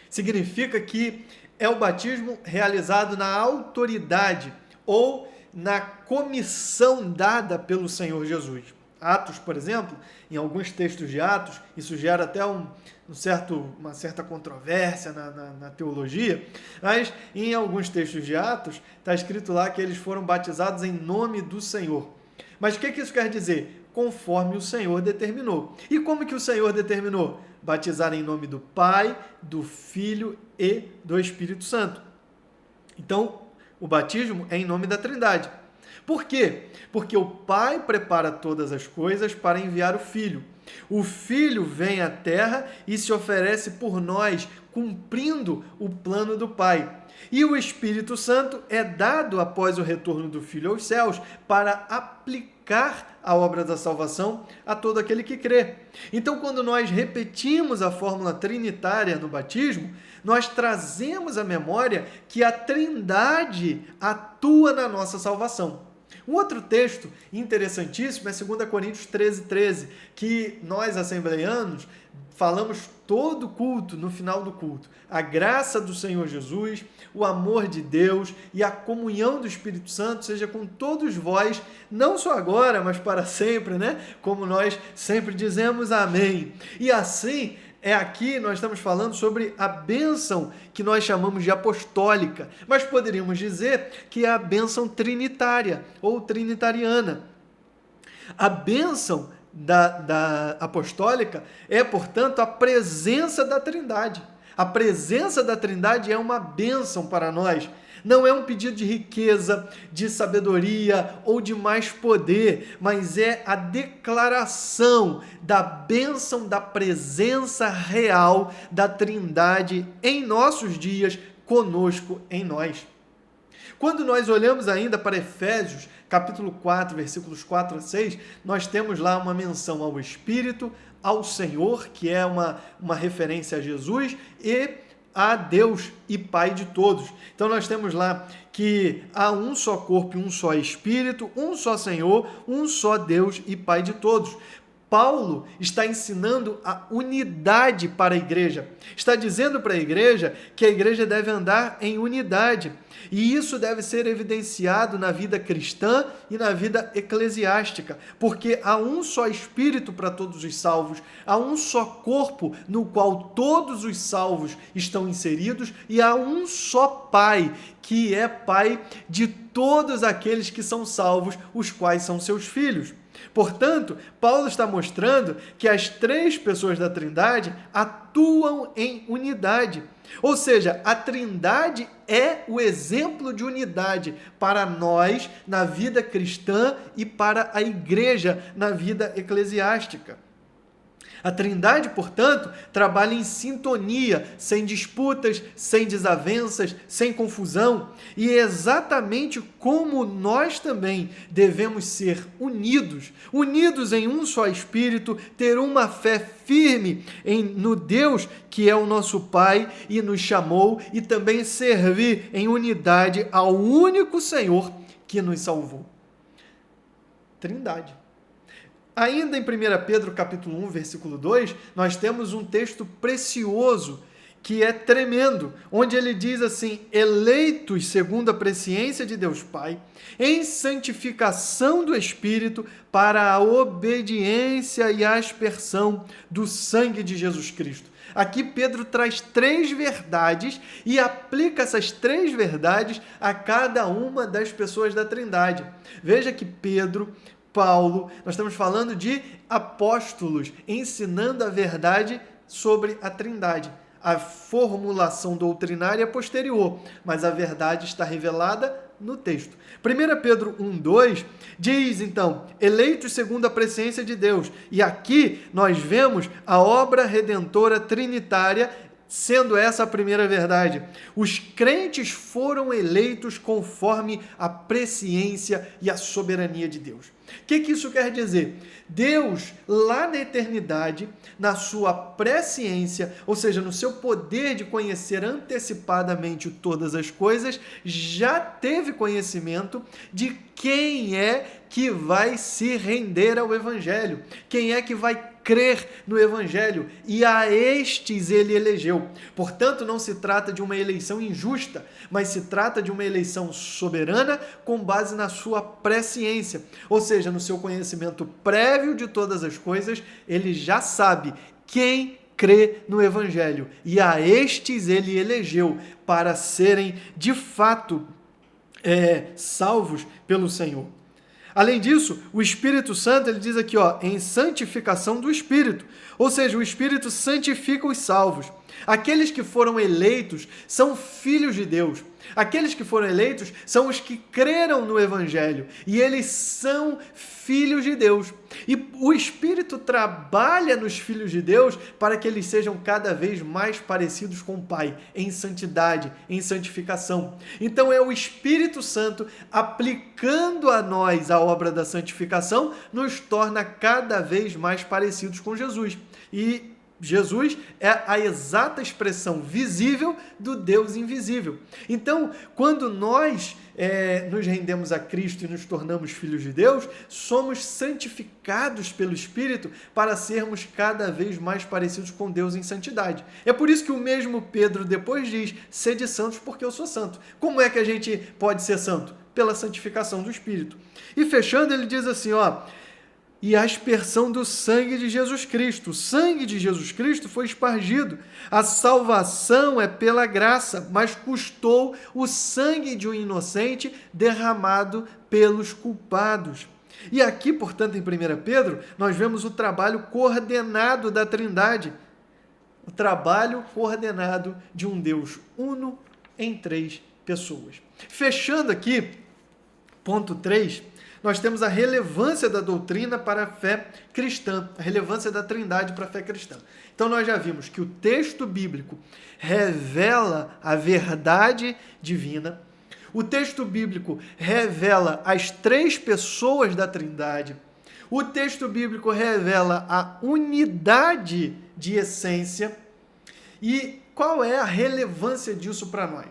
[SPEAKER 1] significa que é o batismo realizado na autoridade ou na comissão dada pelo Senhor Jesus. Atos, por exemplo, em alguns textos de Atos, isso gera até uma certa controvérsia na teologia, mas em alguns textos de Atos está escrito lá que eles foram batizados em nome do Senhor. Mas o que isso quer dizer? Conforme o Senhor determinou. E como que o Senhor determinou? Batizar em nome do Pai, do Filho e do Espírito Santo. Então, o batismo é em nome da Trindade. Por quê? Porque o Pai prepara todas as coisas para enviar o Filho. O Filho vem à Terra e se oferece por nós, cumprindo o plano do Pai. E o Espírito Santo é dado após o retorno do Filho aos céus para aplicar a obra da salvação a todo aquele que crê. Então, quando nós repetimos a fórmula trinitária no batismo, nós trazemos à memória que a Trindade atua na nossa salvação. Um outro texto interessantíssimo é 2 Coríntios 13, que nós, assembleianos, falamos todo culto, no final do culto. A graça do Senhor Jesus, o amor de Deus e a comunhão do Espírito Santo seja com todos vós, não só agora, mas para sempre, né? Como nós sempre dizemos, amém. E assim, aqui nós estamos falando sobre a bênção que nós chamamos de apostólica, mas poderíamos dizer que é a bênção trinitária ou trinitariana. A bênção da apostólica é, portanto, a presença da Trindade. A presença da Trindade é uma bênção para nós. Não é um pedido de riqueza, de sabedoria ou de mais poder, mas é a declaração da bênção da presença real da Trindade em nossos dias, conosco, em nós. Quando nós olhamos ainda para Efésios, capítulo 4, versículos 4 a 6, nós temos lá uma menção ao Espírito, ao Senhor, que é uma referência a Jesus, e a Deus e Pai de todos. Então nós temos lá que há um só corpo e um só Espírito, um só Senhor, um só Deus e Pai de todos. Paulo está ensinando a unidade para a igreja. Está dizendo para a igreja que a igreja deve andar em unidade. E isso deve ser evidenciado na vida cristã e na vida eclesiástica, porque há um só Espírito para todos os salvos, há um só corpo no qual todos os salvos estão inseridos e há um só Pai, que é Pai de todos aqueles que são salvos, os quais são seus filhos. Portanto, Paulo está mostrando que as três pessoas da Trindade atuam em unidade. Ou seja, a Trindade é o exemplo de unidade para nós na vida cristã e para a igreja na vida eclesiástica. A Trindade, portanto, trabalha em sintonia, sem disputas, sem desavenças, sem confusão. E é exatamente como nós também devemos ser unidos em um só Espírito, ter uma fé firme no Deus que é o nosso Pai e nos chamou, e também servir em unidade ao único Senhor que nos salvou. Trindade. Ainda em 1 Pedro capítulo 1, versículo 2, nós temos um texto precioso, que é tremendo, onde ele diz assim: eleitos segundo a presciência de Deus Pai, em santificação do Espírito, para a obediência e a aspersão do sangue de Jesus Cristo. Aqui Pedro traz três verdades e aplica essas três verdades a cada uma das pessoas da Trindade. Veja que Paulo, nós estamos falando de apóstolos ensinando a verdade sobre a Trindade. A formulação doutrinária é posterior, mas a verdade está revelada no texto. 1 Pedro 1,2 diz, então, eleitos segundo a presciência de Deus. E aqui nós vemos a obra redentora trinitária, sendo essa a primeira verdade. Os crentes foram eleitos conforme a presciência e a soberania de Deus. O que isso quer dizer? Deus, lá na eternidade, na sua presciência, ou seja, no seu poder de conhecer antecipadamente todas as coisas, já teve conhecimento de quem é que vai se render ao Evangelho, quem é que vai crer no Evangelho, e a estes ele elegeu. Portanto, não se trata de uma eleição injusta, mas se trata de uma eleição soberana com base na sua presciência, ou seja, no seu conhecimento prévio de todas as coisas, ele já sabe quem crê no Evangelho, e a estes ele elegeu para serem de fato salvos pelo Senhor. Além disso, o Espírito Santo, ele diz aqui, em santificação do Espírito. Ou seja, o Espírito santifica os salvos. Aqueles que foram eleitos são filhos de Deus. Aqueles que foram eleitos são os que creram no Evangelho. E eles são filhos de Deus. E o Espírito trabalha nos filhos de Deus para que eles sejam cada vez mais parecidos com o Pai, em santidade, em santificação. Então é o Espírito Santo aplicando a nós a obra da santificação, nos torna cada vez mais parecidos com Jesus. E Jesus é a exata expressão visível do Deus invisível. Então, quando nós nos rendemos a Cristo e nos tornamos filhos de Deus, somos santificados pelo Espírito para sermos cada vez mais parecidos com Deus em santidade. É por isso que o mesmo Pedro depois diz: sede santos porque eu sou santo. Como é que a gente pode ser santo? Pela santificação do Espírito. E fechando, ele diz assim, e a aspersão do sangue de Jesus Cristo. O sangue de Jesus Cristo foi espargido. A salvação é pela graça, mas custou o sangue de um inocente derramado pelos culpados. E aqui, portanto, em 1 Pedro, nós vemos o trabalho coordenado da Trindade. O trabalho coordenado de um Deus uno em 3 pessoas. Fechando aqui, ponto 3, nós temos a relevância da doutrina para a fé cristã, a relevância da Trindade para a fé cristã. Então nós já vimos que o texto bíblico revela a verdade divina, o texto bíblico revela as 3 pessoas da Trindade, o texto bíblico revela a unidade de essência. E qual é a relevância disso para nós?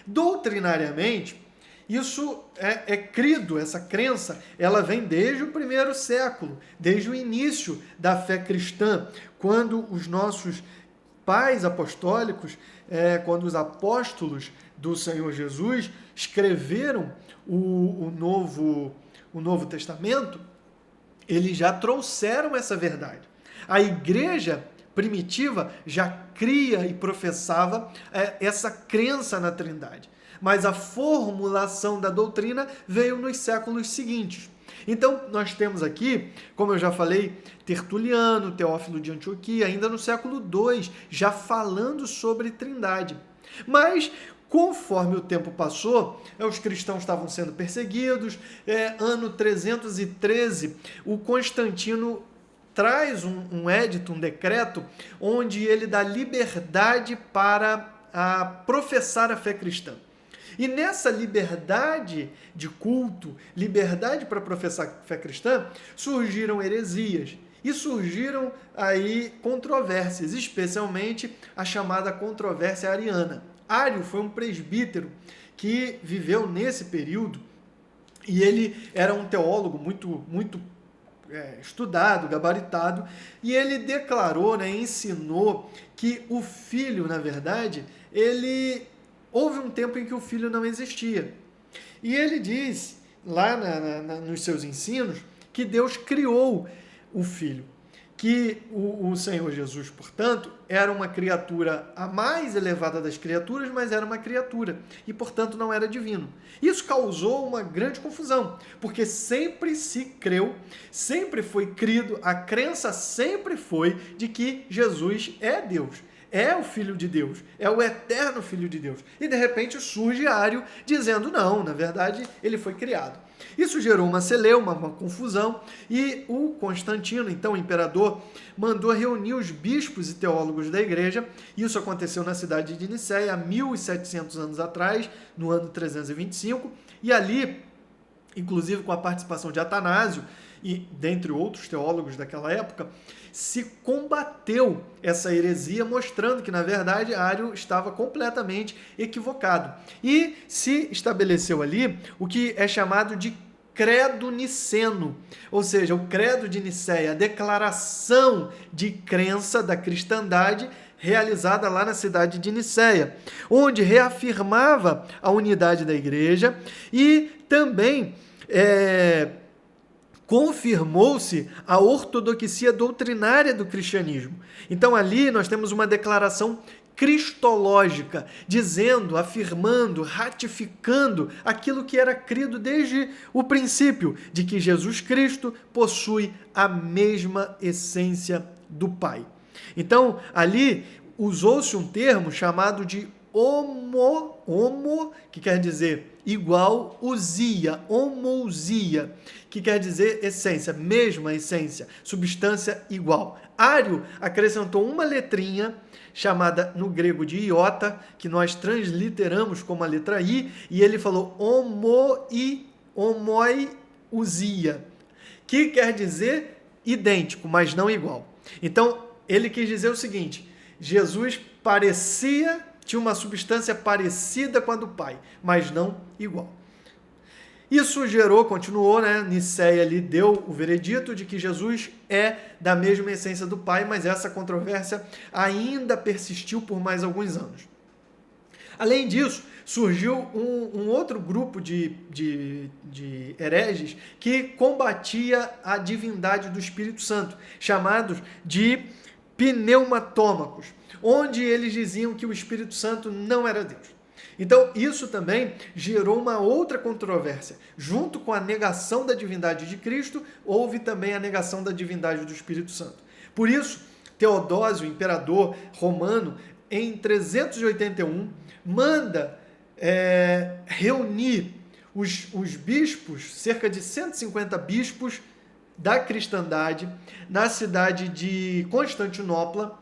[SPEAKER 1] Doutrinariamente, isso é crido, essa crença, ela vem desde o primeiro século, desde o início da fé cristã, quando os nossos pais apostólicos, quando os apóstolos do Senhor Jesus escreveram o Novo Testamento, eles já trouxeram essa verdade. A igreja primitiva já cria e professava essa crença na Trindade. Mas a formulação da doutrina veio nos séculos seguintes. Então, nós temos aqui, como eu já falei, Tertuliano, Teófilo de Antioquia, ainda no século II, já falando sobre Trindade. Mas, conforme o tempo passou, os cristãos estavam sendo perseguidos. Ano 313, o Constantino traz um édito, um decreto, onde ele dá liberdade para professar a fé cristã. E nessa liberdade de culto, liberdade para professar a fé cristã, surgiram heresias e surgiram aí controvérsias, especialmente a chamada controvérsia ariana. Ário foi um presbítero que viveu nesse período e ele era um teólogo muito estudado, gabaritado, e ele declarou, ensinou que o filho, na verdade, houve um tempo em que o filho não existia. E ele diz, lá nos seus ensinos, que Deus criou o filho. Que o Senhor Jesus, portanto, era uma criatura a mais elevada das criaturas, mas era uma criatura. E, portanto, não era divino. Isso causou uma grande confusão, porque sempre se creu, sempre foi crido, a crença sempre foi de que Jesus é Deus. É o Filho de Deus, é o eterno Filho de Deus. E de repente surge Ário dizendo não, na verdade ele foi criado. Isso gerou uma celeuma, uma confusão, e o Constantino, então o imperador, mandou reunir os bispos e teólogos da igreja. Isso aconteceu na cidade de Nicéia há 1700 anos atrás, no ano 325, e ali, inclusive com a participação de Atanásio, e dentre outros teólogos daquela época, se combateu essa heresia, mostrando que, na verdade, Ário estava completamente equivocado. E se estabeleceu ali o que é chamado de credo niceno, ou seja, o credo de Nicéia, a declaração de crença da cristandade realizada lá na cidade de Nicéia, onde reafirmava a unidade da igreja e também confirmou-se a ortodoxia doutrinária do cristianismo. Então ali nós temos uma declaração cristológica, dizendo, afirmando, ratificando aquilo que era crido desde o princípio, de que Jesus Cristo possui a mesma essência do Pai. Então ali usou-se um termo chamado de homo, que quer dizer igual, ousia, homousia, que quer dizer essência, mesma essência, substância igual. Ário acrescentou uma letrinha, chamada no grego de iota, que nós transliteramos como a letra I, e ele falou homoiousia, que quer dizer idêntico, mas não igual. Então, ele quis dizer o seguinte: Jesus tinha uma substância parecida com a do Pai, mas não igual. Isso continuou, né? Nicéia lhe deu o veredito de que Jesus é da mesma essência do Pai, mas essa controvérsia ainda persistiu por mais alguns anos. Além disso, surgiu um outro grupo de hereges que combatia a divindade do Espírito Santo, chamados de pneumatômacos, onde eles diziam que o Espírito Santo não era Deus. Então, isso também gerou uma outra controvérsia. Junto com a negação da divindade de Cristo, houve também a negação da divindade do Espírito Santo. Por isso, Teodósio, imperador romano, em 381, manda reunir os bispos, cerca de 150 bispos da cristandade, na cidade de Constantinopla,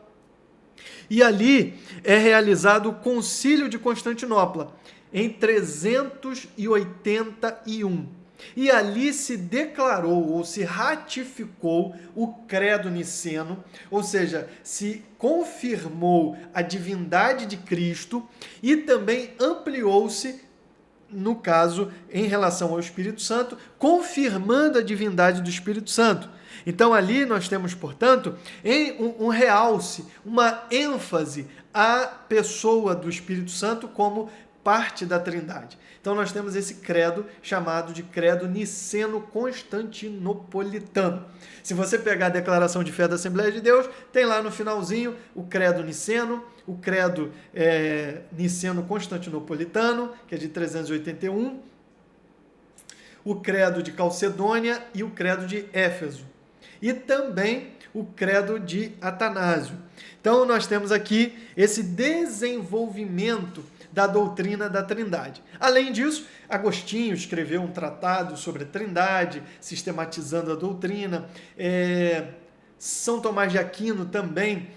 [SPEAKER 1] e ali é realizado o Concílio de Constantinopla, em 381. E ali se declarou ou se ratificou o credo niceno, ou seja, se confirmou a divindade de Cristo e também ampliou-se, no caso, em relação ao Espírito Santo, confirmando a divindade do Espírito Santo. Então ali nós temos, portanto, um realce, uma ênfase à pessoa do Espírito Santo como parte da Trindade. Então nós temos esse credo chamado de credo niceno-constantinopolitano. Se você pegar a declaração de fé da Assembleia de Deus, tem lá no finalzinho o credo niceno, o credo niceno-constantinopolitano, que é de 381, o credo de Calcedônia e o credo de Éfeso. E também o credo de Atanásio. Então nós temos aqui esse desenvolvimento da doutrina da Trindade. Além disso, Agostinho escreveu um tratado sobre a Trindade, sistematizando a doutrina. São Tomás de Aquino também,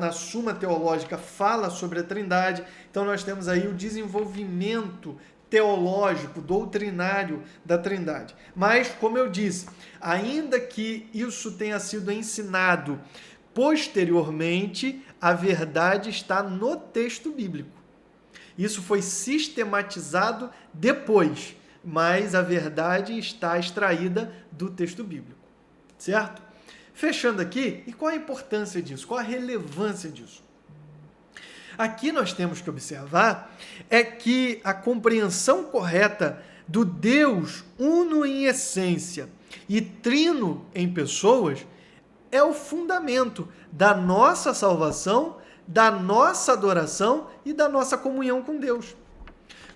[SPEAKER 1] na Suma Teológica, fala sobre a Trindade. Então nós temos aí o desenvolvimento teológico, doutrinário da Trindade. Mas, como eu disse, ainda que isso tenha sido ensinado posteriormente, a verdade está no texto bíblico. Isso foi sistematizado depois, mas a verdade está extraída do texto bíblico. Certo? Fechando aqui, e qual a importância disso? Qual a relevância disso? Aqui nós temos que observar que a compreensão correta do Deus uno em essência e trino em pessoas é o fundamento da nossa salvação, da nossa adoração e da nossa comunhão com Deus.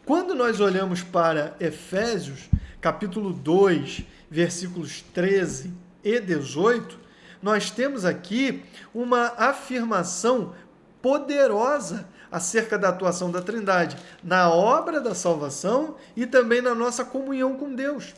[SPEAKER 1] Quando nós olhamos para Efésios, capítulo 2, versículos 13 e 18, nós temos aqui uma afirmação poderosa acerca da atuação da Trindade, na obra da salvação e também na nossa comunhão com Deus.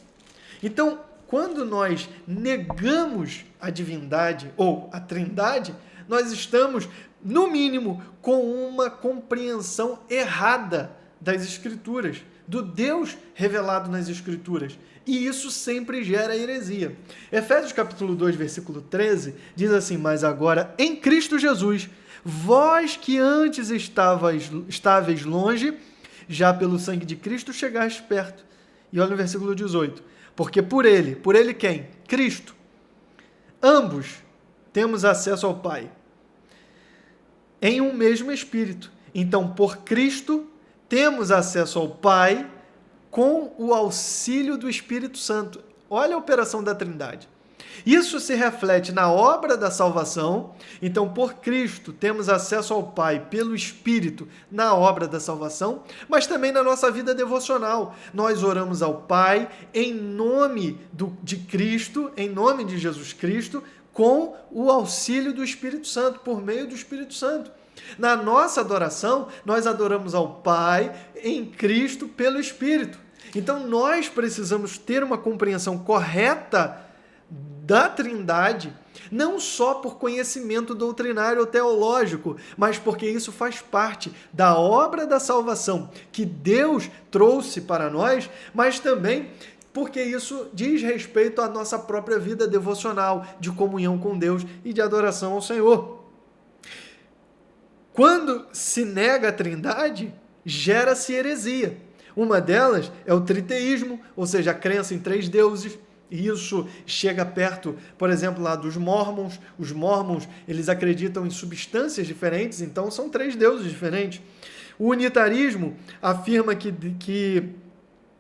[SPEAKER 1] Então, quando nós negamos a divindade ou a Trindade, nós estamos, no mínimo, com uma compreensão errada das Escrituras, do Deus revelado nas Escrituras. E isso sempre gera heresia. Efésios capítulo 2, versículo 13, diz assim: mas agora, em Cristo Jesus, vós que antes estáveis longe, já pelo sangue de Cristo chegastes perto. E olha no versículo 18. Porque por ele quem? Cristo. Ambos temos acesso ao Pai em um mesmo Espírito. Então, por Cristo, temos acesso ao Pai com o auxílio do Espírito Santo. Olha a operação da Trindade. Isso se reflete na obra da salvação. Então, por Cristo, temos acesso ao Pai pelo Espírito na obra da salvação, mas também na nossa vida devocional. Nós oramos ao Pai em nome de Cristo, em nome de Jesus Cristo, com o auxílio do Espírito Santo, por meio do Espírito Santo. Na nossa adoração, nós adoramos ao Pai em Cristo pelo Espírito. Então, nós precisamos ter uma compreensão correta da Trindade, não só por conhecimento doutrinário ou teológico, mas porque isso faz parte da obra da salvação que Deus trouxe para nós, mas também porque isso diz respeito à nossa própria vida devocional, de comunhão com Deus e de adoração ao Senhor. Quando se nega a Trindade, gera-se heresia. Uma delas é o triteísmo, ou seja, a crença em 3 deuses. E isso chega perto, por exemplo, lá dos Mormons. Os Mormons, eles acreditam em substâncias diferentes, então são 3 deuses diferentes. O unitarismo afirma que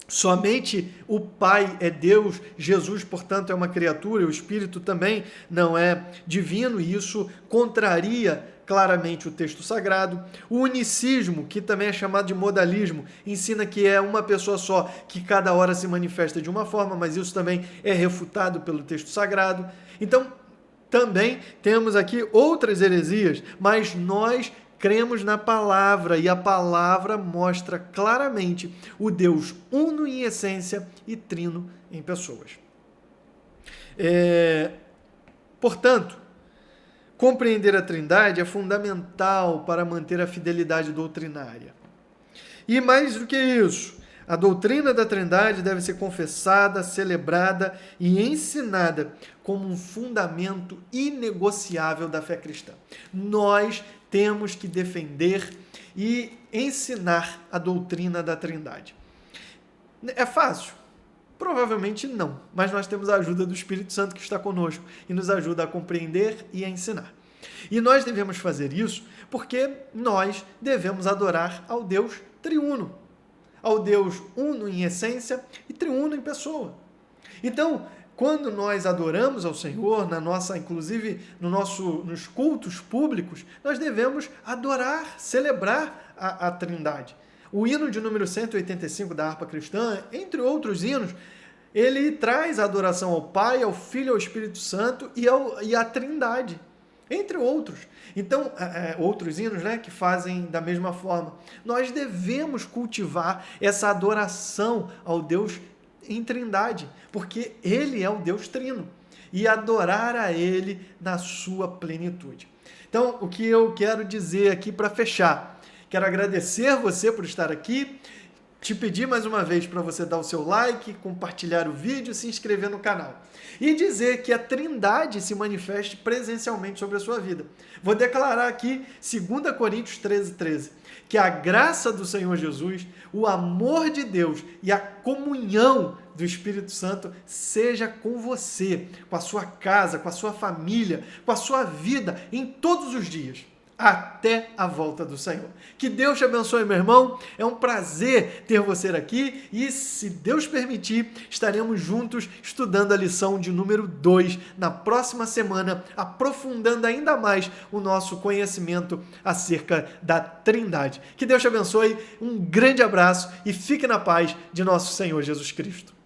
[SPEAKER 1] somente o Pai é Deus, Jesus, portanto, é uma criatura, e o Espírito também não é divino, e isso contraria claramente o texto sagrado. O unicismo, que também é chamado de modalismo, ensina que é uma pessoa só, que cada hora se manifesta de uma forma, mas isso também é refutado pelo texto sagrado. Então, também temos aqui outras heresias, mas nós cremos na palavra, e a palavra mostra claramente o Deus uno em essência e trino em pessoas. Portanto, compreender a Trindade é fundamental para manter a fidelidade doutrinária. E mais do que isso, a doutrina da Trindade deve ser confessada, celebrada e ensinada como um fundamento inegociável da fé cristã. Nós temos que defender e ensinar a doutrina da Trindade. É fácil? Provavelmente não, mas nós temos a ajuda do Espírito Santo que está conosco e nos ajuda a compreender e a ensinar. E nós devemos fazer isso porque nós devemos adorar ao Deus triuno, ao Deus uno em essência e triuno em pessoa. Então, quando nós adoramos ao Senhor, inclusive nos cultos públicos, nós devemos adorar, celebrar a Trindade. O hino de número 185 da harpa cristã, entre outros hinos, ele traz a adoração ao Pai, ao Filho e ao Espírito Santo e à Trindade, entre outros. Então, outros hinos, né, que fazem da mesma forma. Nós devemos cultivar essa adoração ao Deus em Trindade, porque Ele é o Deus trino, e adorar a Ele na sua plenitude. Então, o que eu quero dizer aqui para fechar, quero agradecer você por estar aqui, te pedir mais uma vez para você dar o seu like, compartilhar o vídeo, se inscrever no canal. E dizer que a Trindade se manifeste presencialmente sobre a sua vida. Vou declarar aqui, 2 Coríntios 13:13, que a graça do Senhor Jesus, o amor de Deus e a comunhão do Espírito Santo seja com você, com a sua casa, com a sua família, com a sua vida em todos os dias, até a volta do Senhor. Que Deus te abençoe, meu irmão. É um prazer ter você aqui e, se Deus permitir, estaremos juntos estudando a lição de número 2 na próxima semana, aprofundando ainda mais o nosso conhecimento acerca da Trindade. Que Deus te abençoe, um grande abraço e fique na paz de nosso Senhor Jesus Cristo.